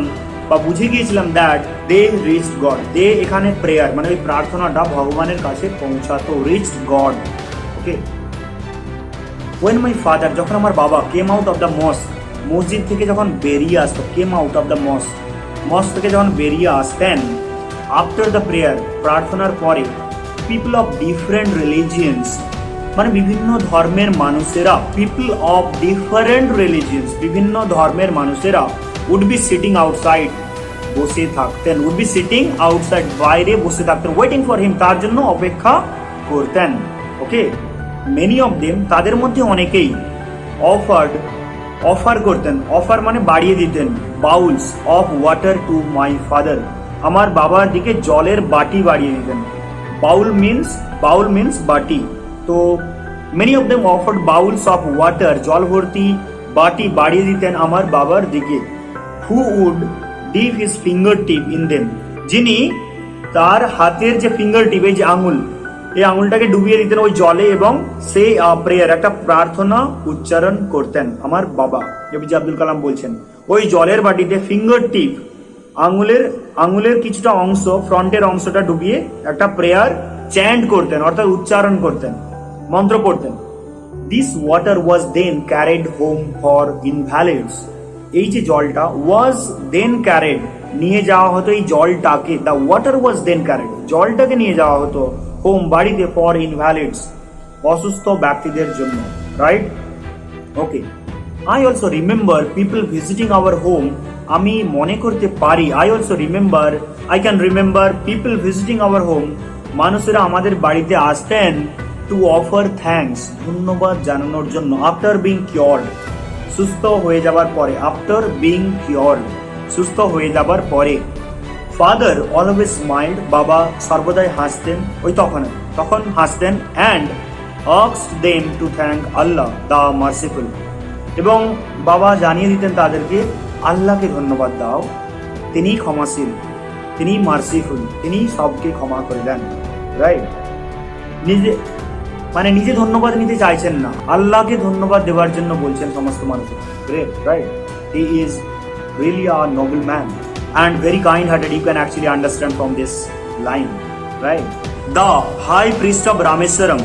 বা বুঝে গিয়েছিলাম that they reached God. They এখানে প্রেয়ার মানে ওই প্রার্থনাটা ভগবানের কাছে পৌঁছাতো, reached God. Okay. When my father, যখন আমার বাবা came out of the mosque, মসজিদ থেকে যখন বেরিয়ে আসতো, came out of the mosque, mosque থেকে যখন বেরিয়ে আসতেন, আফটার দ্য প্রেয়ার, প্রার্থনার পরে, পিপল অফ ডিফারেন্ট রিলিজিয়ন্স, মানে বিভিন্ন ধর্মের মানুষেরা, পিপল অফ ডিফারেন্ট রিলিজিয়ন্স, বিভিন্ন ধর্মের মানুষেরা উড বি সিটিং আউটসাইড, বসে থাকতেন, উড বি সিটিং আউটসাইড, বাইরে বসে থাকতেন, ওয়েটিং ফর হিম, তার জন্য অপেক্ষা করতেন। ওকে, মেনি অফ দেম, তাদের মধ্যে অনেকেই, অফার করতেন, অফার মানে বাড়িয়ে দিতেন, bowels of water to my father, আমার বাবার দিকে জলের বাটি বাড়িয়ে দিতেন। বাউল মিন্স বাটি। তো many of them offered bowls of water, জল ভর্তি বাটি বাড়িয়ে দিতেন আমার বাবার দিকে। Who would dip his finger tip in them, যিনি তার হাতের যে ফিঙ্গার টিপ, এই যে আঙুল, এই আঙুলটাকে ডুবিয়ে দিতেন ওই জলে এবং সে প্রেয়ার, একটা প্রার্থনা উচ্চারণ করতেন আমার বাবা। এপিজে আব্দুল কালাম বলছেন ওই জলের বাটিতে ফিঙ্গার টিপ, আঙুলের কিছুটা অংশ, ফ্রন্টের অংশটা ডুবিয়ে একটা প্রেয়ার চ্যান্ট করতেন, অর্থাৎ উচ্চারণ করতেন, মন্ত্র পড়তেন। This water was then carried home for invalids, এই যে জলটা, ওয়াজ দেন ক্যারিড, নিয়ে যাওয়া হতো এই জলটাকে, the water was then carried, জলটাকে নিয়ে যাওয়া হতো হোম, বাড়িতে, ফর ইনভ্যালিডস, অসুস্থ ব্যক্তিদের জন্য, right? Okay, I also remember people visiting our home, আমি মনে করতে পারি, I can remember people visiting our home, মানুষেরা আমাদের বাড়িতে আসতেন, টু অফার থ্যাঙ্কস, ধন্যবাদ জানানোর জন্য, আফটার বিং কিওর্ড, সুস্থ হয়ে যাবার পরে, আফটার বিং কিওর্ড, সুস্থ হয়ে যাবার পরে। ফাদার অলওয়েজ স্মাইল্ড, বাবা সর্বদাই হাসতেন, তখন হাসতেন, and asked them to thank Allah the merciful, এবং বাবা জানিয়ে দিতেন তাদেরকে, আল্লাহকে ধন্যবাদ দাও, তিনি ক্ষমাশীল, তিনি মার্সিফুল, তিনি সবকে ক্ষমা করে দেন, রাইট? নিজে ধন্যবাদ নিতে চাইছেন না, আল্লাহকে ধন্যবাদ দেওয়ার জন্য বলছেন সমস্ত মানুষ, right? He is really a Nobel man and very kind-hearted, you can actually understand from this line, right? The high priest of Rameswaram,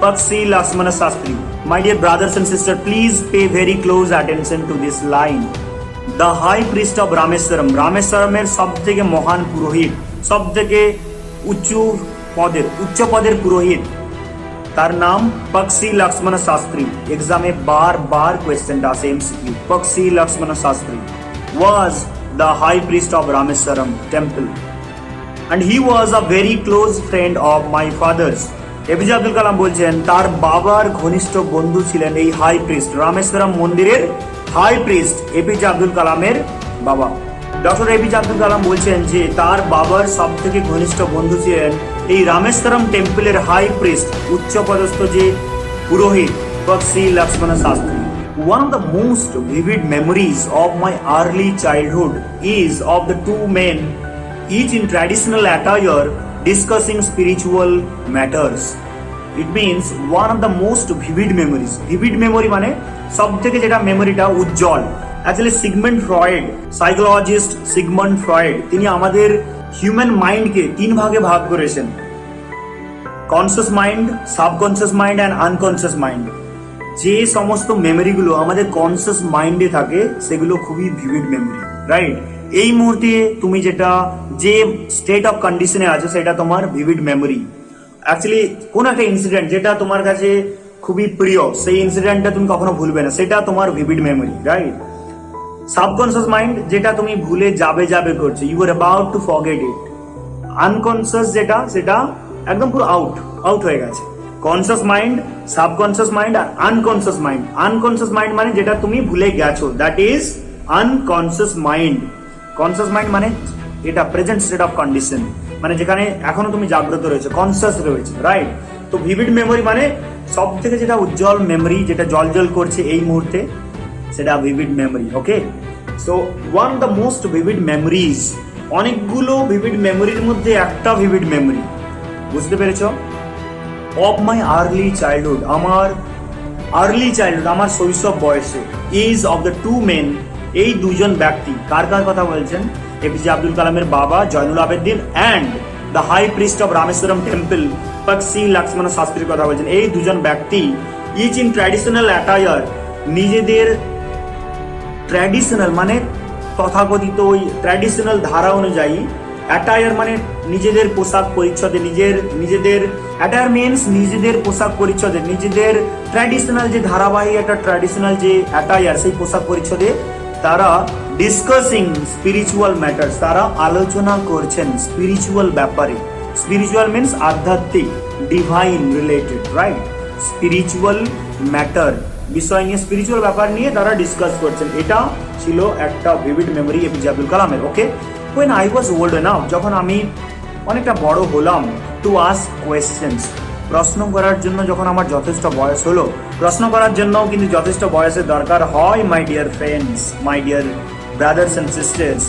Pakshi Lakshmana Sastri. My dear brothers and sisters, please pay very close attention to this line. The high priest of Rameswaram, রামেশ্বরমের সবথেকে মহান পুরোহিত, সবথেকে উচ্চ পদের পুরোহিত, তার নাম পক্ষী লক্ষ্মণ শাস্ত্রী। এক্সামে বারবার কোয়েশ্চেনটা আসে, MCQ, Pakshi Lakshmana Sastri was the high priest of Rameswaram temple, and he was a very close friend of my father's. APJ Abdul Kalam বলছেন তার বাবার ঘনিষ্ঠ বন্ধু ছিলেন এই হাই প্রিস্ট, রামেশ্বরম মন্দিরের হাই প্রিস্ট এপিজে আব্দুল কালামের বাবা। ডক্টর এপিজে আব্দুল কালাম বলছেন যে তার বাবার সব থেকে ঘনিষ্ঠ বন্ধু ছিলেন এই রামেশ্বরম টেম্পলের হাই প্রিস্ট, উচ্চপদস্থ যে পুরোহিত, পক্ষী Lakshmana Shastri. One of the most vivid memories of my early childhood is of the two men, each in traditional attire, discussing spiritual matters. It means one of the most vivid memories. Vivid memory মানে সব থেকে যেটা মেমোরিটা উজ্জ্বল। Actually Sigmund Freud, psychologist Sigmund Freud, তিনি আমাদের human মাইন্ডকে 3 ভাগে ভাগ করেছেন, conscious mind, subconscious mind and unconscious mind. যে সমস্ত মেমোরিগুলো আমাদের কনসিয়াস মাইন্ডে থাকে সেগুলো খুবই ভিভিড মেমোরি, রাইট? এই মুহূর্তে তুমি যে স্টেট অফ কন্ডিশনে আছে সেটা তোমার ভিভিড মেমোরি। অ্যাকচুয়ালি কোন একটা ইনসিডেন্ট যেটা তোমার কাছে খুবই প্রিয়, সেই ইনসিডেন্টটা তুমি কখনো ভুলবে না, সেটা তোমার vivid memory, right? Subconscious mind যেটা তুমি ভুলে যাবে করছো, you are about to forget it. Unconscious সেটা একদম পুরো আউট হয়ে গেছে। কনসিয়াস মাইন্ড, সাবকনসিয়াস মাইন্ড আর আনকনসিয়াস মাইন্ড। আনকনসিয়াস মাইন্ড মানে যেটা তুমি ভুলে গেছো, that is unconscious mind. Conscious mind মানে এটা প্রেজেন্ট স্টেট অফ কন্ডিশন, মানে যেখানে এখনো তুমি জাগ্রত রয়েছে, কনসিয়াস রয়েছে, রাইট? তো ভিভিড মেমোরি মানে সব থেকে যেটা উজ্জ্বল মেমোরি, যেটা জল করছে এই মুহূর্তে, সেটা vivid memory. Okay, so one the most vivid memories, অনেকগুলো ভিভিড মেমোরির মধ্যে একটা ভিভিড মেমোরি, বুঝতে পেরেছ? অফ মাই আর্লি চাইল্ডহুড, আমার শৈশব বয়সে, is of the two men, এই দুজন ব্যক্তি, কার কথা বলছেন? এপিজে আব্দুল কালামের বাবা Jainul Abedin and the high priest of Rameswaram temple Pakshi Lakshmana শাস্ত্রীর কথা বলছেন। এই দুজন ব্যক্তি ইচ ইন ট্র্যাডিশনাল অ্যাটায়ার, নিজেদের ট্র্যাডিশনাল মানে তথাকথিত ওই ট্র্যাডিশনাল ধারা অনুযায়ী অ্যাটায়ার মানে নিজেদের পোশাক পরিচ্ছদে, নিজেদের অ্যাটায়ার মিনস নিজেদের পোশাক পরিচ্ছদে, নিজেদের ট্র্যাডিশনাল যে ধারাবাহিক একটা ট্র্যাডিশনাল যে অ্যাটায়ার, সেই পোশাক পরিচ্ছদে তারা ডিসকাসিং স্পিরিচুয়াল ম্যাটার্স, তারা আলোচনা করছেন স্পিরিচুয়াল ব্যাপারে। স্পিরিচুয়াল মিনস আধ্যাত্মিক, divine related, right? Spiritual matter, বিষয় নিয়ে, স্পিরিচুয়াল ব্যাপার নিয়ে তারা ডিসকাস করছেন। এটা ছিল একটা ভিভিড মেমোরি এপিজে আব্দুল কালামের। ওকে, when I was old enough, যখন আমি অনেকটা বড় হলাম, টু আস্ক কোয়েশ্চেন্স, প্রশ্ন করার জন্য যখন আমার যথেষ্ট বয়স হলো, প্রশ্ন করার জন্য কিন্তু যথেষ্ট বয়সের দরকার হয়, my dear friends, my dear brothers and sisters.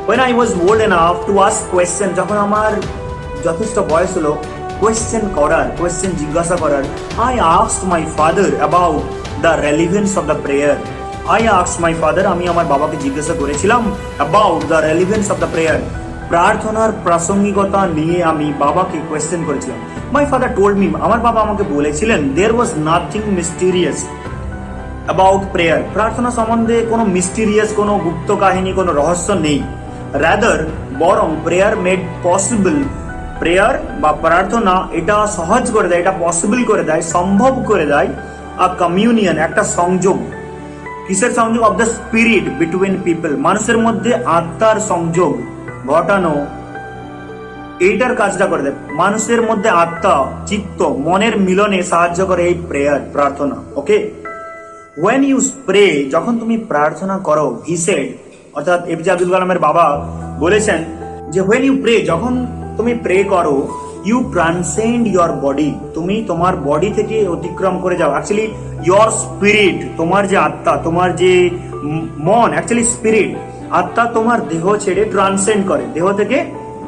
when I was old enough to ask question, যখন আমার যথেষ্ট বয়স হলো কোয়েশ্চেন করার, কোয়েশ্চেন জিজ্ঞাসা করার, I asked my father about the relevance of the prayer. I asked my father, আমি আমার বাবাকে জিজ্ঞাসা করেছিলাম about the relevance of the prayer, প্রার্থনার প্রাসঙ্গিকতা নিয়ে আমি বাবাকে কোয়েশ্চেন করেছিলাম। My father told me, আমার বাবা আমাকে বলেছিলেন, there was nothing mysterious about prayer, প্রার্থনা সম্বন্ধে কোনো মিস্টিরিয়াস, কোনো গুপ্ত কাহিনী, কোনো রহস্য নেই। রাদার, বরং প্রেয়ার মেড পসিবল, প্রেয়ার বা প্রার্থনা এটা সহজ করে দেয়, এটা পসিবল করে দেয়, সম্ভব করে দেয় আ কমিউনিয়ন, একটা সংযোগ। কিসের সংযোগ? Of the spirit between people, মানুষের মধ্যে আত্মার সংযোগ ঘটানো, এইটার কাজটা করে দেয়। মানুষের মধ্যে আত্মা, চিত্ত, মনের মিলনে সাহায্য করে এই প্রেয়ার, প্রার্থনা। ওকে, when you pray, যখন তুমি প্রার্থনা করো, he said, অর্থাৎ এপিজে আব্দুল কালামের বাবা বলেছেন যে when you pray, যখন তুমি প্রে করো, you transcend your body, তুমি তোমার বডি থেকে অতিক্রম করে যাও। অ্যাকচুয়ালি your spirit, তোমার যে আত্মা, তোমার যে মন, অ্যাকচুয়ালি স্পিরিট, আত্মা তোমার দেহ ছেড়ে ট্রান্সেন্ড করে, দেহ থেকে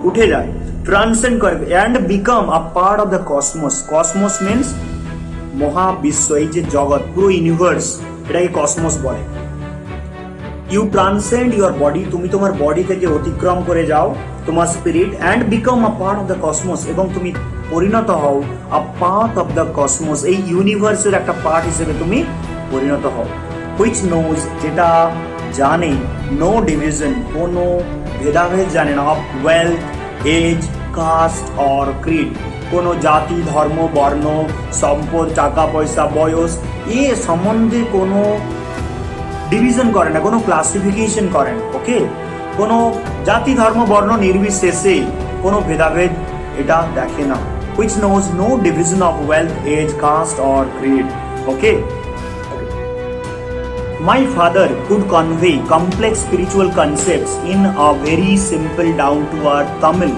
উঠে যায়, ট্রান্সেন্ড করে, and become a part of the cosmos. cosmos means মহাবিশ্ব, এই যে জগৎ, পুরো ইউনিভার্স, এটাকে কসমস বলে। ইউ ট্রান্সেন্ড ইউর বডি, তুমি তোমার বডি থেকে অতিক্রম করে যাও তোমার spirit, and become a part of the cosmos, এবং তুমি পরিণত হও আ পার্ট অফ দ্য কসমস, এই ইউনিভার্সের একটা পার্ট হিসেবে তুমি পরিণত হও। হুইচ নোজ, যেটা জানে, নো ডিভিশন, কোনো ভেদাভেদ জানে না, of wealth, age, caste or creed, কোনো জাতি, ধর্ম, বর্ণ, সম্পদ, টাকা পয়সা, বয়স, এ সম্বন্ধে কোনো ডিভিশন করে না, কোনো ক্লাসিফিকেশন করেন। ওকে, কোনো জাতি, ধর্ম, বর্ণ নির্বিশেষে কোনো ভেদাভেদ এটা দেখে না। Which knows no division of wealth, age, caste or creed. Okay, my father could convey complex spiritual concepts in a very simple down to earth Tamil.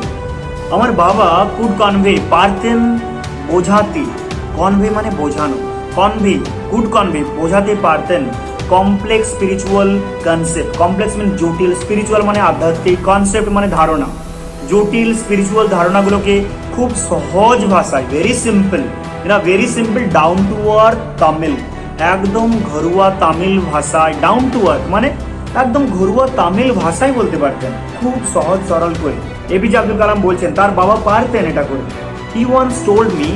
আমার বাবা কুড কনভে, পারতেন বোঝাতে, কনভে মানে বোঝানো, কনভে, কুড কনভে, বোঝাতে পারতেন complex spiritual concept, complex মানে জটিল, স্পিরিচুয়াল মানে আধ্যাত্মিক, কনসেপ্ট মানে ধারণা, জটিল স্পিরিচুয়াল ধারণাগুলোকে খুব সহজ ভাষায়, ভেরি সিম্পল, এরা very simple down to earth Tamil, একদম ঘরোয়া তামিল ভাষায়, ডাউন টু আর্থ মানে একদম ঘরোয়া তামিল ভাষায় বলতে পারতেন, খুব সহজ সরল করে। এপিজে আব্দুল কালাম বলছেন তার বাবা পারতেন এটা করে। He once told me,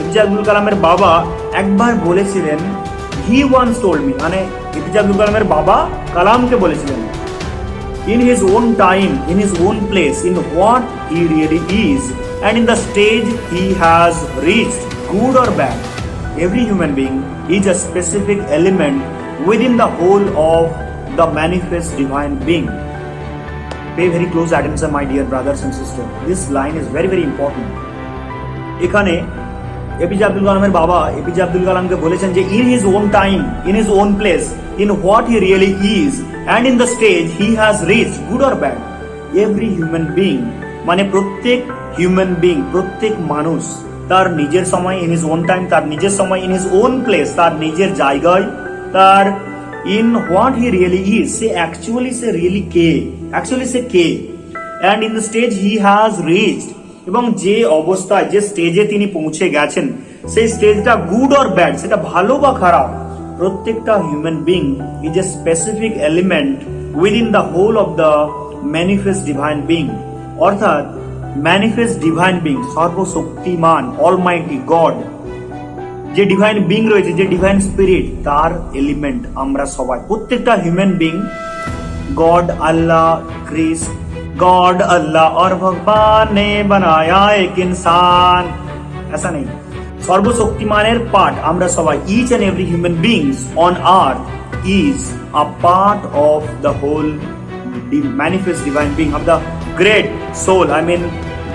APJ Abdul কালামের বাবা একবার বলেছিলেন, হি ওয়ান্স টোল্ড মি মানে এপিজে আব্দুল কালামের বাবা কালামকে বলেছিলেন, in his own time, in his own place, in what he really is, and in the stage he has reached, good or bad, every human being is a specific element within the whole of the manifest divine being. Pay very close attention, my dear brothers and sisters. This line is very very important. এখানে APJ Abdul কালামের বাবা APJ Abdul কালামকে বলেছেন যে in his own time, in his own place, in what he really is, and in the stage he has reached, good or bad, every human being মানে প্রত্যেক human being, প্রত্যেক মানুষ তার নিজের সময়, in his own time, তার নিজের সময়, in his own place, তার নিজের জায়গায়, তার in what he really is, say actually say really K, actually say K, and in the stage he has reached, এবং যে অবস্থায়, যে স্টেজে তিনি পৌঁছে গেছেন, সেই স্টেজটা গুড অর ব্যাড, সেটা ভালো বা খারাপ, প্রত্যেকটা human being is a specific element within the whole of the manifest divine being, অর্থাৎ ম্যানিফেস্ট ডিভাইন বিং, সর্বশক্তিমান অলমাইটি গড, যে ডিভাইন বিং রয়েছে, যে ডিভাইন স্পিরিট, তার এলিমেন্ট আমরা সবাই, প্রত্যেকটা human being, God, Allah, Christ, God Allah और भगवान ने बनाया एक इंसान, ऐसा नहीं। সর্বশক্তিমানের পার্ট আমরা সবাই, each and every human beings on earth is a part of the whole manifest divine being of the great soul. I mean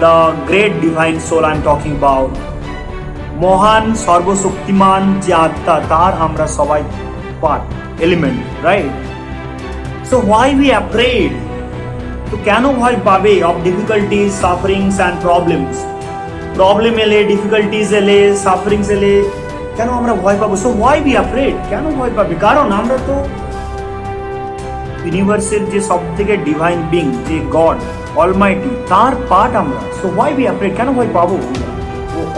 the great divine soul I'm talking about. মহান সর্বশক্তিমান যে আত্মা, তার আমরা সবাই part, element, right? So why we afraid? তো কেন ভয় পাবে of difficulties, sufferings and problems? Problem এলে, ডিফিকাল্টিজ এলে, সাফারিংস এলে কেন আমরা ভয় পাবো? So why we afraid? কেন ভয় পাবে? কারণ আমরা তো ইউনিভার্সের যে সব থেকে ডিভাইন বিং, যে গড অলমাইটি, তার পার্ট আমরা। So why we afraid? কেন ভয় পাবো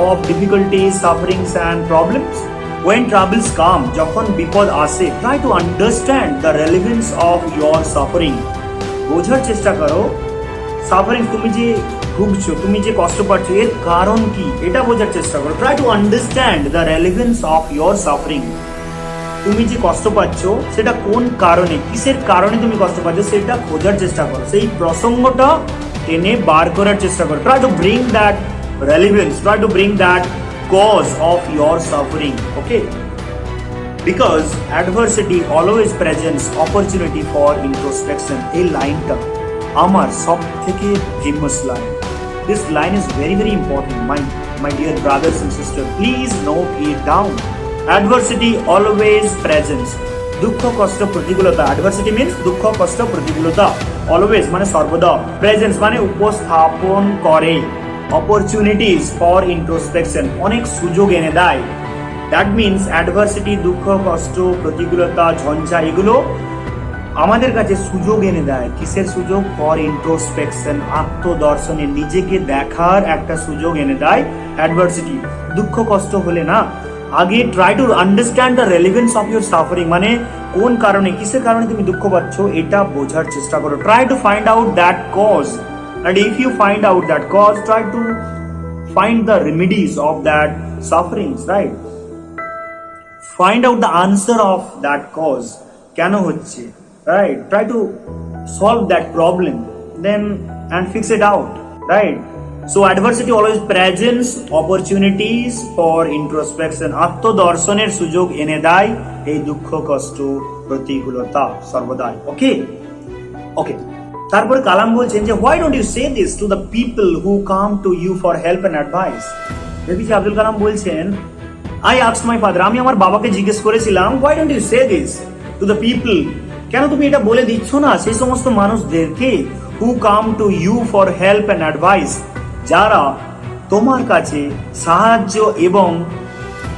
of difficulties, sufferings and problems? When troubles come, যখন বিপদ আসে, try to understand the relevance of your suffering. বোঝার চেষ্টা করো সাফারিং, তুমি যে ভুগছো, তুমি যে কষ্ট পাচ্ছ, এর কারণ কি, এটা বোঝার চেষ্টা করো। Try to understand the relevance of your suffering. তুমি যে কষ্ট পাচ্ছ সেটা কোন কারণে, কিসের কারণে তুমি কষ্ট পাচ্ছ, সেটা খোঁজার চেষ্টা করো, সেই প্রসঙ্গটা টেনে বার করার চেষ্টা করো। Try to bring that relevance, try to bring that cause of your suffering, okay? Because adversity always presents opportunity for introspection. এই লাইনটা আমার সব থেকে famous line. This line is very very important, my dear brothers and sisters. Please note it down. Adversity always presents. দুঃখ কষ্ট প্রতিকূলতা, adversity means দুঃখ কষ্ট প্রতিকূলতা, always মানে সর্বদা, presence মানে উপস্থাপন করে, opportunities for introspection অনেক সুযোগ এনে দেয়। That means adversity, দুঃখ কষ্ট প্রতিকূলতা, ঝঞ্ঝা, এগুলো আমাদের কাছে সুযোগ এনে দেয়। কিসের সুযোগ? ফর ইন্ট্রোস্পেকশন, আত্মদর্শনে, নিজেকে দেখার একটা সুযোগ এনে দেয় অ্যাডভার্সিটি। দুঃখ কষ্ট হলে না, আগে try to understand the relevance of your suffering, মানে কোন কারণে, কিসের কারণে তুমি দুঃখ পাচ্ছ, এটা বোঝার চেষ্টা করো। Try to find out that cause, and if you find out that cause, try to find the remedies of that sufferings, right? Find out the answer of that cause, কেন হচ্ছে, right? Try to solve that problem then and fix it out, right? So adversity always presents opportunities for introspection. আত্মদর্শনের সুযোগ এনে দেয় এই দুঃখ কষ্ট প্রতিকূলতা সর্বদাই, ওকে ওকে। তারপরে কালাম বলছেন যে why don't you say this to the people who come to you for help and advice? APJ Abdul Kalam বলছেন, I asked my father, আমি আমার বাবাকে জিজ্ঞেস করেছিলাম, why don't you say this to the people? কেন তুমি এটা বলে দিচ্ছ না সেই সমস্ত মানুষদেরকে who come to you for help and advice, যারা তোমার কাছে সাহায্য এবং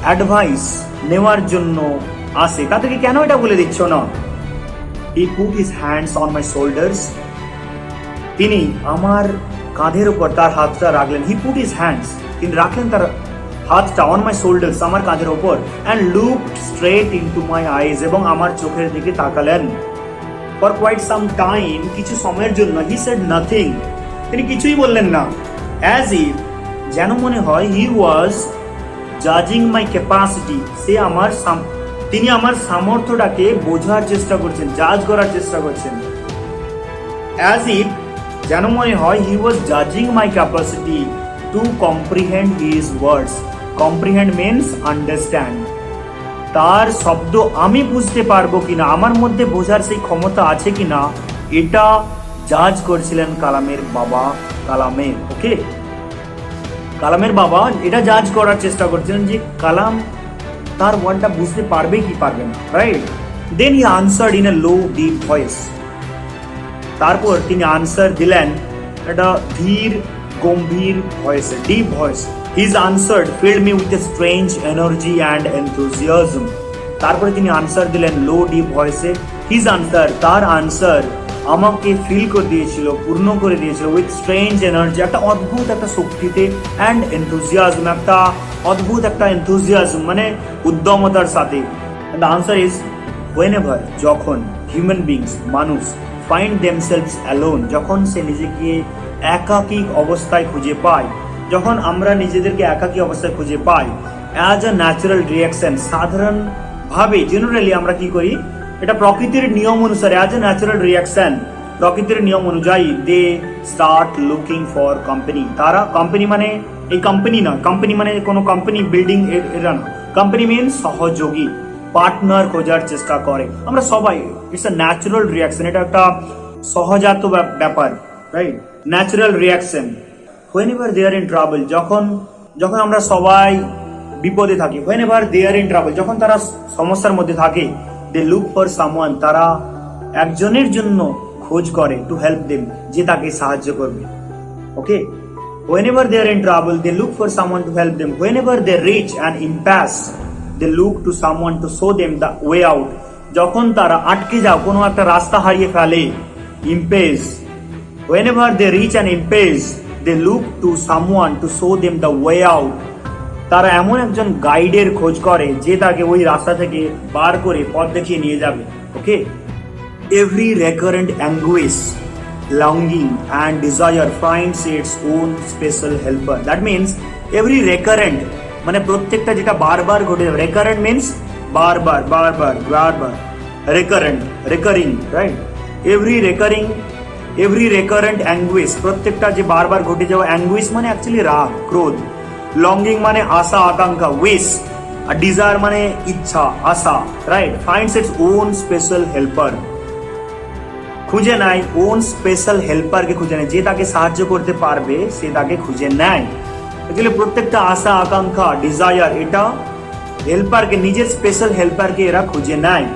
অ্যাডভাইস নেওয়ার জন্য আসে, তাদেরকে কেন এটা বলে দিচ্ছ না? He put his hands on my shoulders. তিনি আমার কাঁধের উপর তার হাতটা রাখলেন। He put his hands, তিনি রাখলেন তার হাতটা on my shoulders, আমার কাঁধের উপর, and looked straight into my eyes, এবং আমার চোখের দিকে তাকালেন। For quite some time, কিছু সময়ের জন্য, he said nothing, তিনি কিছুই বললেন না। As if, যেন মনে হয়, he was judging my capacity, তিনি আমার সামর্থ্যটাকে বোঝার চেষ্টা করছেন, জাজ করার চেষ্টা করছেন। As if, যেন মনে হয়, he was judging my capacity to comprehend his words. Comprehend means understand. তার শব্দ আমি বুঝতে পারবো কিনা, আমার মধ্যে বোঝার সেই ক্ষমতা আছে কিনা, এটা জাজ করছিলেন কালামের বাবা, কালামের, ওকে, কালামের বাবা এটা জাজ করার চেষ্টা করছিলেন যে কালাম তার ওয়ার্ডটা বুঝতে পারবে কি পারবে না, right? Then he answered in a low deep voice, তারপর তিনি আনসার দিলেন একটা ধীর গম্ভীর ভয়েসে, deep voice. His answer filled me with a strange energy and enthusiasm. তারপরে তিনি আনসার দিলেন লো ডিপ ভয়েসে। His answer, তার আনসার আমাকে ফিল করে দিয়েছিল, পূর্ণ করে দিয়েছিল উইথ স্ট্রেঞ্জ এনার্জি, একটা অদ্ভুত একটা শক্তিতে, অ্যান্ড এনথুজিয়াজম, একটা অদ্ভুত একটা এনথুজিয়াজম মানে উদ্যমতার সাথে। দ্য আনসার ইজ whenever, যখন হিউম্যান বিংস, মানুষ, ফাইন্ড দেমসেলভস অ্যালোন, যখন সে নিজেকে একাকী অবস্থায় খুঁজে পায়, যখন আমরা নিজেদেরকে একাকী অবস্থায় খুঁজে পাই, অ্যাজ আ ন্যাচারাল রিয়াকশন, সাধারণভাবে জেনারেলি আমরা কি করি, এটা প্রকৃতির নিয়ম অনুসারে, অ্যাজ এ ন্যাচারাল রিয়াকশন প্রকৃতির নিয়ম অনুযায়ী they start looking for company. তারা কোম্পানি মানে এই কোম্পানি না, কোম্পানি মানে কোনো কোম্পানি বিল্ডিং এরা না, কোম্পানি মিনস সহযোগী, পার্টনার খোঁজার চেষ্টা করে। আমরা সবাই, ইটস আ ন্যাচারাল রিয়াকশন, এটা একটা সহজাত ব্যাপার, right? Natural reaction. whenever they are in trouble, যখন যখন আমরা সবাই বিপদে থাকি, whenever they are in trouble, যখন তারা সমস্যার মধ্যে থাকে, they look for someone, তারা একজনের জন্য খোঁজ করে, to help them, যে তাকে সাহায্য করবে। ওকে, whenever they are in trouble, they look for someone to help them. Whenever they reach an impasse, they look to someone to show them the way out. যখন তারা আটকে যাও, কোনো একটা রাস্তা হারিয়ে ফেলে, impasse. Whenever they reach an impasse, they look to someone to show them the way out. তারা এমন একজন গাইডের খোঁজ করে যে তাকে ওই রাস্তা থেকে বার করে পথ দেখিয়ে নিয়ে যাবে। ওকে, every recurrent anguish, longing and desire finds its own special helper. That means every recurrent মানে প্রত্যেকটা যেটা বারবার ঘটে যাবে, recurrent means বারবার বারবার বারবার, recurrent recurring, right? every recurrent anguish, প্রত্যেকটা যে বারবার ঘটে যাওয়া, anguish মানে অ্যাকচুয়ালি রাগ, ক্রোধ, longing মানে আশা আকাঙ্ক্ষা, wish, আর desire মানে ইচ্ছা আশা, right? finds its own special helper, খুঁজে নেয় ওন স্পেশাল হেল্পারকে খুঁজে নেয়, যে তাকে সাহায্য করতে পারবে সে তাকে খুঁজে নেয়। অ্যাকচুয়ালি প্রত্যেকটা আশা আকাঙ্ক্ষা ডিজায়ার এটা হেল্পারকে, নিজের স্পেশাল হেল্পারকে এরা খুঁজে নেয়।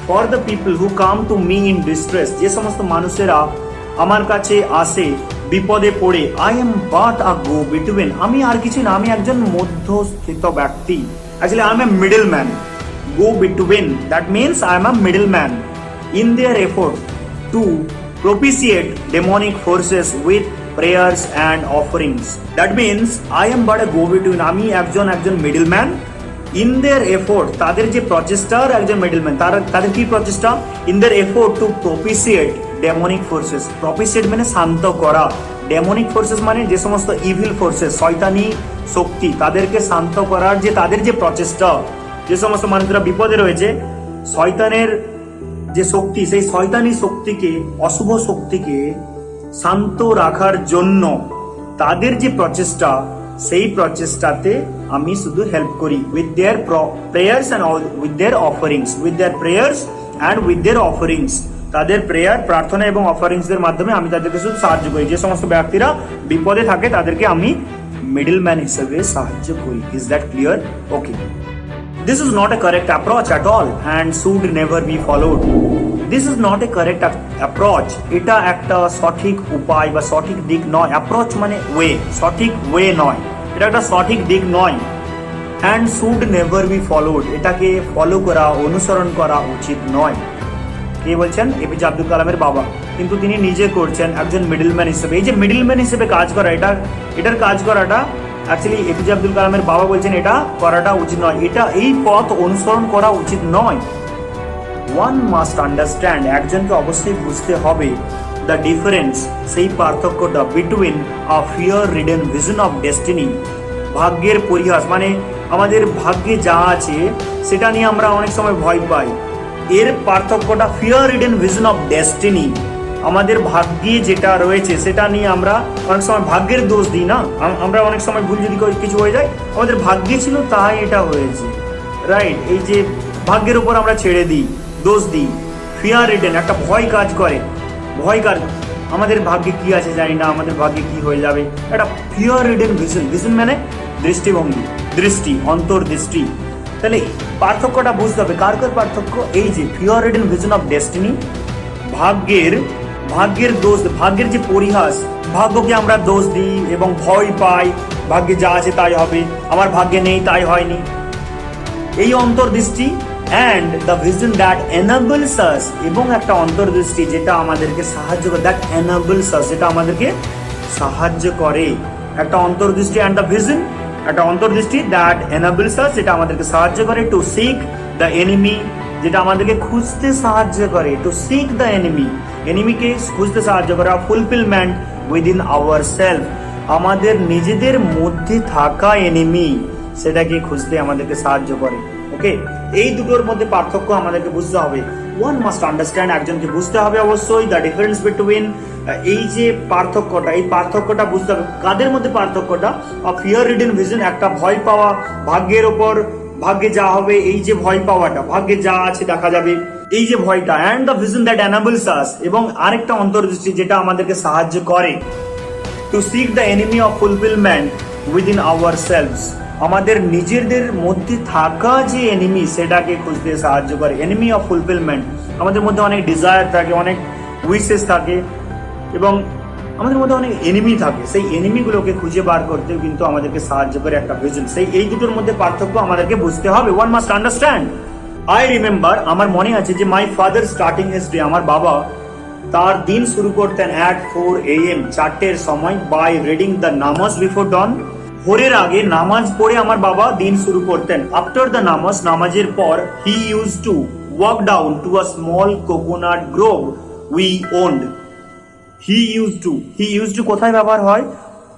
For the people who come to me in distress, যে সমস্ত মানুষেরা আমার কাছে আসে বিপদে পড়ে, I am but a go between, আমি আর কিছু না, আমি একজন মধ্যস্থিত ব্যক্তি। Actually I am a middle man, go between, that means I am a middle man in their effort to propitiate demonic forces with prayers and offerings. That means I am but a go-between, আমি একজন middleman in their effort, তাদের যে প্রচেষ্টার একজন middleman, তাদের কি প্রচেষ্টা? in their effort to propitiate demonic forces. propitiate মানে শান্ত করা, demonic forces মানে যে সমস্ত evil forces, শয়তানি শক্তি, তাদেরকে শান্ত করার যে তাদের যে প্রচেষ্টা, যে সমস্ত মানুষরা বিপদে রয়েছে, শয়তানের যে শক্তি, সেই শয়তানি শক্তিকে, অশুভ শক্তিকে শান্ত রাখার জন্য তাদের যে প্রচেষ্টা, সেই প্রচেষ্টাতে আমি শুধু হেল্প করি with their prayers and with their offerings, with their prayers and with their offerings, তাদের প্রেয়ার, প্রার্থনা এবং অফারিংস এর মাধ্যমে আমি তাদেরকে শুধু সাহায্য করি। যে সমস্ত ব্যক্তিরা বিপদে থাকে তাদেরকে আমি মিডলম্যান হিসেবে সাহায্য করি। Is that clear? Okay, this is not a correct approach at all and should never be followed. This is not a correct approach. এটা একটা সঠিক উপায় বা সঠিক দিক নয়। অ্যাপ্রোচ মানে ওয়ে, সঠিক ওয়ে নয়, এটা একটা সঠিক দিক নয়। and should never be followed, এটাকে ফলো করা, অনুসরণ করা উচিত নয়। কে বলছেন? এপিজে আব্দুল কালামের বাবা, কিন্তু তিনি নিজে করছেন একজন মিডলম্যান হিসেবে। এই যে মিডলম্যান হিসেবে কাজ করা, এটার কাজ করাটা অ্যাকচুয়ালি এপিজে আব্দুল কালামের বাবা বলছেন এটা করাটা উচিত নয়, এটা এই পথ অনুসরণ করা উচিত নয়। ওয়ান মাস্ট আন্ডারস্ট্যান্ড, একজনকে অবশ্যই বুঝতে হবে দ্য ডিফারেন্স, সেই পার্থক্যটা between a fear ridden vision of destiny, ভাগ্যের পরিহাস, মানে আমাদের ভাগ্যে যা আছে সেটা নিয়ে আমরা অনেক সময় ভয় পাই, এর পার্থক্যটা fear ridden vision of destiny, আমাদের ভাগ্যে যেটা রয়েছে সেটা নিয়ে আমরা অনেক সময় ভাগ্যের দোষ দিই না, আমরা অনেক সময় ভুল যদি কিছু হয়ে যায়, আমাদের ভাগ্যে ছিল তাই এটা হয়েছে, রাইট? এই যে ভাগ্যের উপর আমরা ছেড়ে দিই, দোষ দিই। ফিয়ার রিডেন একটা ভয় কাজ করে, ভয় কাজ, আমাদের ভাগ্যে কি আছে জানি না, আমাদের ভাগ্যে কি হয়ে যাবে, একটা ফিয়ার রিডেন ভিশন, ভিশন মানে দৃষ্টিভঙ্গি, দৃষ্টি, অন্তর্দৃষ্টি। তাহলে পার্থক্যটা বুঝতে হবে, কার পার্থক্য? এই যে fear ridden vision of destiny, ভাগ্যের দোষ, ভাগ্যের যে পরিহাস, ভাগ্যকে আমরা দোষ দিই এবং ভয় পাই, ভাগ্যে যা আছে তাই হবে, আমার ভাগ্যে নেই তাই হয়নি, এই অন্তর্দৃষ্টি। And the vision that enables us, এবং একটা অন্তর্দৃষ্টি যেটা আমাদেরকে সাহায্য করে, দ্যাট এনাবলস আস, যেটা আমাদেরকে সাহায্য করে, একটা অন্তর্দৃষ্টি। অ্যান্ড দ্য ভিশন, একটা অন্তর্দৃষ্টি দ্যাট এনাবলস আস, যেটা আমাদেরকে সাহায্য করে টু সিক দ্য এনিমি, যেটা আমাদেরকে খুঁজতে সাহায্য করে, টু সিক দ্য এনিমি, এনিমিকে খুঁজতে সাহায্য করে, ফুলফিলমেন্ট উইদিন আওয়ার সেলফ, আমাদের নিজেদের মধ্যে থাকা এনিমি সেটাকে খুঁজতে আমাদেরকে সাহায্য করে। ওকে, এই দুটোর মধ্যে পার্থক্য আমাদেরকে বুঝতে হবে। ওয়ান মাস্ট আন্ডারস্ট্যান্ড, একজনকে বুঝতে হবে অবশ্যই দ্য ডিফারেন্স বিটুইন, এই যে পার্থক্যটা, এই পার্থক্যটা বুঝতে হবে। কাদের মধ্যে পার্থক্যটা? ফিয়ার রিডেন ভিশন, একটা ভয় পাওয়া, ভাগ্যের ওপর, ভাগ্যে যা হবে এই যে ভয় পাওয়াটা, ভাগ্যে যা আছে দেখা যাবে এই যে ভয়টা, and the vision that enables us, এবং আরেকটা অন্তর্দৃষ্টি যেটা আমাদেরকে সাহায্য করে to seek the enemy of fulfilment within ourselves, আমাদের নিজেদের মধ্যে থাকা যে এনিমি সেটাকে খুঁজতে সাহায্য করে। এনিমি অফ ফুলফিলমেন্ট, আমাদের মধ্যে অনেক ডিজায়ার থাকে, অনেক উইশেস থাকে, এবং আমাদের মধ্যে অনেক এনিমি থাকে, সেই এনিমিগুলোকে খুঁজে বার করতেও কিন্তু আমাদেরকে সাহায্য করে একটা ভিশন। সেই এই দুটোর মধ্যে পার্থক্য আমাদেরকে বুঝতে হবে, one must understand. I remember, আমার মনে আছে যে my father starting his day, আমার বাবা তার দিন শুরু করতেন অ্যাট 4 AM, 4টের সময়, বাই রিডিং দ্য নামাজ বিফোর ডন, ভোরের আগে নামাজ পড়ে আমার বাবা দিন শুরু করতেন। আফটার দ্য নামাজ, নামাজের পর, he use to walk down to a small coconut grove we owned. He use to কোথায় ব্যবহার হয়?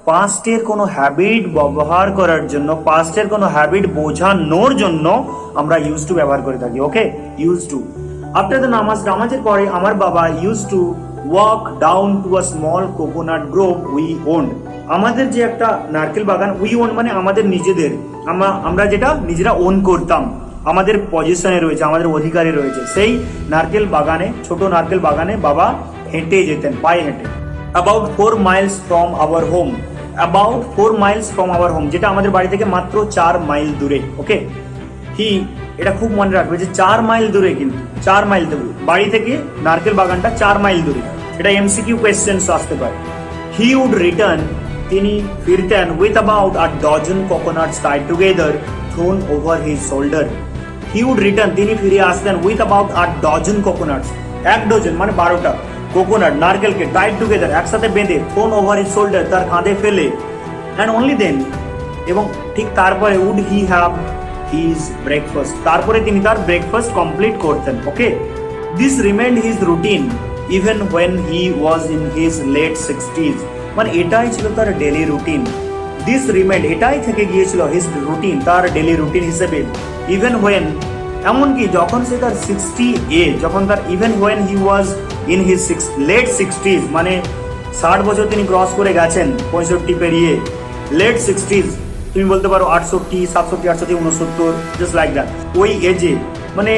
পাস্টের কোনো হ্যাবিট ব্যবহার করার জন্য, পাস্টের কোনো হ্যাবিট বোঝানোর জন্য আমরা ইউজ টু ব্যবহার করে থাকি। Okay, use to. After the namaz, নামাজের পরে আমার বাবা use to walk down to a small coconut grove we owned, আমাদের যে একটা নারকেল বাগান, উই ওন মানে আমাদের নিজেদের, আমরা যেটা নিজেরা ওন করতাম, আমাদের পজিশনে রয়েছে, আমাদের অধিকারে রয়েছে, সেই নারকেল বাগানে, ছোট নারকেল বাগানে বাবা হেঁটে যেতেন, পায়ে হেঁটে। About 4 Miles from our home, about 4 Miles from our home, যেটা আমাদের বাড়ি থেকে মাত্র 4 মাইল দূরে। ওকে, এটা খুব মনে রাখবে যে 4 মাইল দূরে, কিন্তু 4 মাইল দূরে বাড়ি থেকে নারকেল বাগানটা 4 মাইল দূরে, এটা এমসিকিউ কোয়েশ্চেন্স আসতে পারে। হি উড রিটার্ন, তিনি ফিরতেন, with about a dozen coconuts tied together thrown over his shoulder. He would return, তিনি ফিরে আসতেন, with about a dozen coconuts, 1 dozen মানে 12টা কোকোনাট, নারকেলকে টাইড টুগেদার, একসাথে বেঁধে, থ্রোন ওভার হিজ শোল্ডার, তার কাঁধে ফেলে, অ্যান্ড অনলি দেন, এবং ঠিক তারপরে, would he have his breakfast, তারপরে তিনি তার ব্রেকফাস্ট কমপ্লিট করতেন। Okay, this remained his routine even when he was in his late 60s, মানে এটাই ছিল তার ডেলি রুটিন। দিস রিমেইন্ড, এটাই থেকে গিয়েছিল হিজ রুটিন, তার ডেলি রুটিন হিসেবে। ইভেন হোয়েন, এমনকি যখন সে তার 60 এজ, যখন তার, even when he was in his late 60s, মানে 60 বছর তিনি ক্রস করে গেছেন, 65 পেরিয়ে, লেট 60s, তুমি বলতে পারো 68, 67, 68, 69, জাস্ট লাইক দ্যাট, ওই এজে, মানে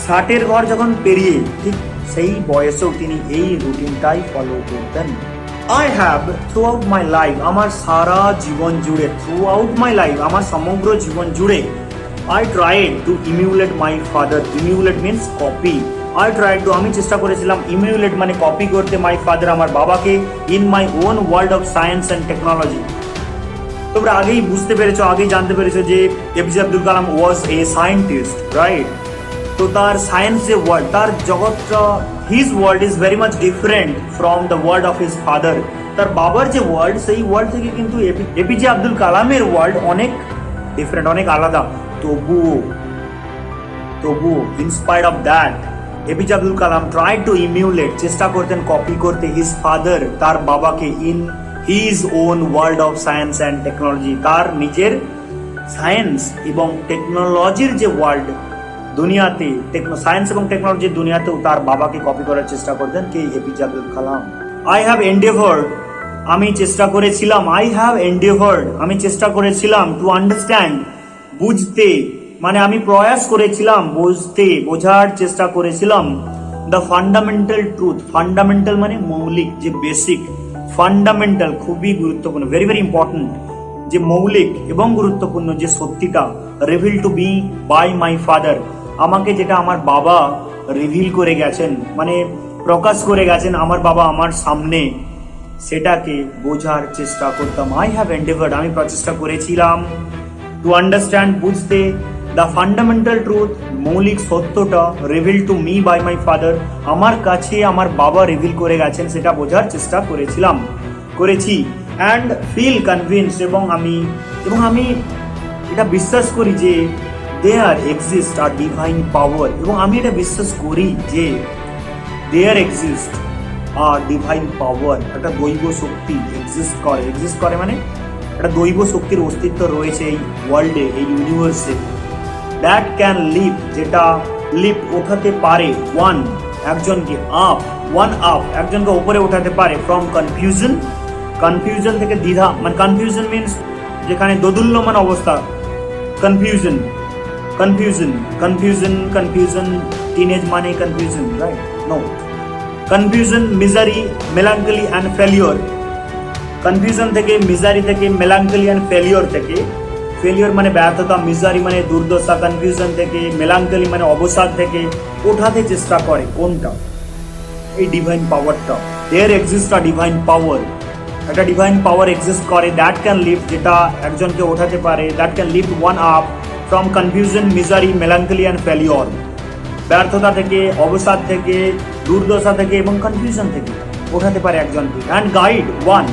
60-এর ঘর যখন পেরিয়ে, ঠিক সেই বয়সেও তিনি এই রুটিনটাই ফলো করতেন। I have through out my life, আমার সারা জীবন জুড়ে, থ্রু আউট মাই লাইফ, আমার সমগ্র জীবন জুড়ে, I tried to emulate my father, emulate means copy, I tried to, আমি চেষ্টা করেছিলাম, ইমিউলেট মানে কপি করতে, মাই ফাদার, আমার বাবাকে, in my own world of science and technology. তোমরা আগেই বুঝতে পেরেছো, আগেই জানতে পেরেছো যে এপিজে আব্দুল কালাম ওয়াজ এ সায়েন্টিস্ট, রাইট? তো তার সায়েন্স যে ওয়ার্ল্ড, তার জগৎটা, his world is very much different from the world of his father, তার বাবার যে ওয়ার্ল্ড, সেই ওয়ার্ল্ড থেকে কিন্তু এপিজে আব্দুল কালামের ওয়ার্ল্ড অনেক ডিফারেন্ট, অনেক আলাদা। তবুও inspired of that, APJ Abdul Kalam tried to emulate, চেষ্টা করতেন কপি করতে, হিজ ফাদার, তার বাবাকে, in his own world of science and technology, তার নিজের সায়েন্স এবং টেকনোলজির যে ওয়ার্ল্ড, দুনিয়াতে, সায়েন্স এবং টেকনোলজির দুনিয়াতেও তার বাবাকে কপি করার চেষ্টা করতেন কে? APJ Abdul Kalam. I have endeavoured, আমি চেষ্টা করেছিলাম, আই হ্যাভ এন্ডেভার্ড, আমি চেষ্টা করেছিলাম, টু আন্ডারস্ট্যান্ড, বুঝতে, মানে আমি প্রয়াস করেছিলাম, বোঝার চেষ্টা করেছিলাম, দ্য ফান্ডামেন্টাল ট্রুথ, ফান্ডামেন্টাল মানে মৌলিক, যে বেসিক, ফান্ডামেন্টাল খুবই গুরুত্বপূর্ণ, ভেরি ভেরি ইম্পর্টেন্ট, যে মৌলিক এবং গুরুত্বপূর্ণ যে সত্যিটা, reveal to be by my father, আমাকে যেটা আমার বাবা রিভিল করে গেছেন, মানে প্রকাশ করে গেছেন আমার বাবা আমার সামনে, সেটাকে বোঝার চেষ্টা করতাম। আই হ্যাভ এন্ডেভার্ড, আমি প্রচেষ্টা করেছিলাম, টু আন্ডারস্ট্যান্ড, বুঝতে, দ্য ফান্ডামেন্টাল ট্রুথ, মৌলিক সত্যটা, reveal to me by my father, আমার কাছে আমার বাবা রিভিল করে গেছেন, সেটা বোঝার চেষ্টা করেছি, অ্যান্ড ফিল কনভিন্সড, এবং আমি এটা বিশ্বাস করি যে দেয়ার এক্সিস্ট আর ডিভাইন পাওয়ার, এবং আমি এটা বিশ্বাস করি যে দেয়ার এক্সিস্ট আর ডিভাইন পাওয়ার, একটা দৈব শক্তি এক্সিস্ট করে মানে একটা দৈব শক্তির অস্তিত্ব রয়েছে এই ওয়ার্ল্ডে, এই ইউনিভার্সে, দ্যাট ক্যান লিভ, যেটা লিফট ওঠাতে পারে ওয়ান একজনকে আপ একজনকে উপরে ওঠাতে পারে ফ্রম কনফিউশন থেকে দ্বিধা, মানে কনফিউশন মিনস যেখানে দোদুল্যমান অবস্থা, কনফিউশন টিনেজ মানে confusion, right? No, confusion, misery, melancholy and failure. Confusion থেকে, মিজারি থেকে, মেলাঙ্কলি অ্যান্ড ফেলিওর থেকে, ফেলিওর মানে ব্যর্থতা, মিজারি মানে দুর্দশা, কনফিউশন থেকে, মেলাঙ্কলি মানে অবসাদ থেকে ওঠাতে চেষ্টা করে কোনটা? এই ডিভাইন পাওয়ারটা। দেয়ার এক্সিস্ট আ ডিভাইন পাওয়ার, একটা ডিভাইন পাওয়ার এক্সিস্ট করে দ্যাট ক্যান লিফট, যেটা একজনকে ওঠাতে পারে, that can lift one up from confusion, misery, melancholy and failure. ব্যর্থতা থেকে, অবসাদ থেকে, দুর্দশা থেকে এবং কনফিউশন থেকে ওঠাতে পারে একজনকে। অ্যান্ড গাইড ওয়ান,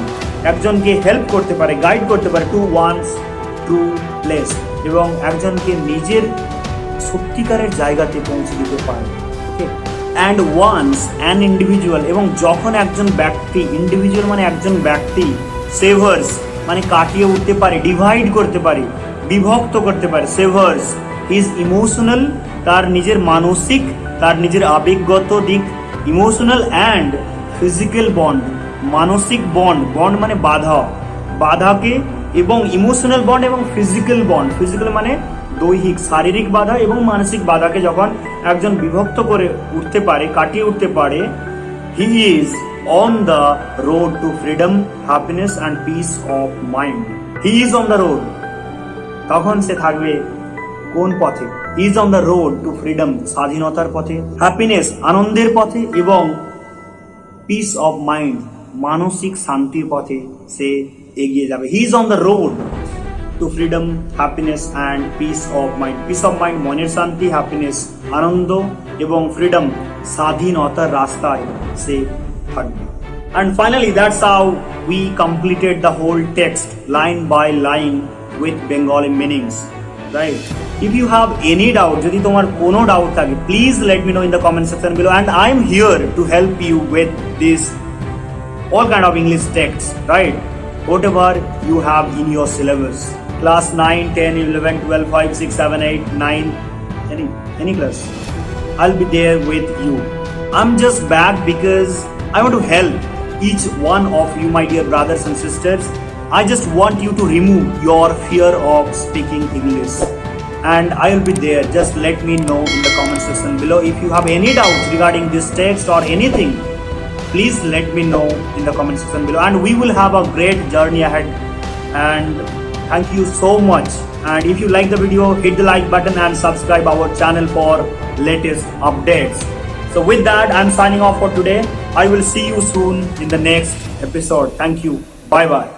একজনকে হেল্প করতে পারে, গাইড করতে পারে টু ওয়ান্স ট্রু প্লেস, এবং একজনকে নিজের সত্যিকারের জায়গাতে পৌঁছে দিতে পারে। ওকে, অ্যান্ড ওয়ান্স অ্যান ইন্ডিভিজুয়াল, এবং যখন একজন ব্যক্তি, ইন্ডিভিজুয়াল মানে একজন ব্যক্তি, সেভার্স মানে কাটিয়ে উঠতে পারে, ডিভাইড করতে পারে, বিভক্ত করতে পারে, সেভার্স হিজ ইমোশনাল, তার নিজের মানসিক, তার নিজের আবেগগত দিক, ইমোশনাল অ্যান্ড ফিজিক্যাল বন্ড, মানসিক বন্ড, বন্ড মানে বাধাকে, এবং ইমোশনাল বন্ড এবং ফিজিক্যাল বন্ড, ফিজিক্যাল মানে দৈহিক শারীরিক বাধা এবং মানসিক বাধাকে যখন একজন বিভক্ত করে উঠতে পারে, কাটিয়ে উঠতে পারে, he is on the road two freedom, happiness and piece of mind. He is on the road, তখন সে থাকবে কোন পথে? He is on the road two freedom, স্বাধীনতার পথে, হ্যাপিনেস আনন্দের পথে, এবং পিস অফ মাইন্ড মানসিক শান্তির পথে সে এগিয়ে যাবে। He is on the road two freedom, happiness and piece of mind. Piece of mind মনের শান্তি, হ্যাপিনেস আনন্দ, এবং ফ্রিডম স্বাধীনতার রাস্তায় সে থাকবে। And finally, that's how we completed the whole text line by line with Bengali meanings, right? If you have any doubt, যদি তোমার কোনো doubt থাকে, please let me know in the comment section below, and I'm here to help you with this all kind of English texts, right? Whatever you have in your syllabus, class 9, 10, 11, 12, 5, 6, 7, 8, 9, any class, I'll be there with you. I'm just back because I want to help each one of you, my dear brothers and sisters. I just want you to remove your fear of speaking English, and I will be there. Just let me know in the comment section below. If you have any doubts regarding this text or anything, please let me know in the comment section below, and we will have a great journey ahead. And thank you so much. And if you like the video, hit the like button and subscribe our channel for latest updates. So with that, I'm signing off for today. I will see you soon in the next episode. Thank you. Bye bye.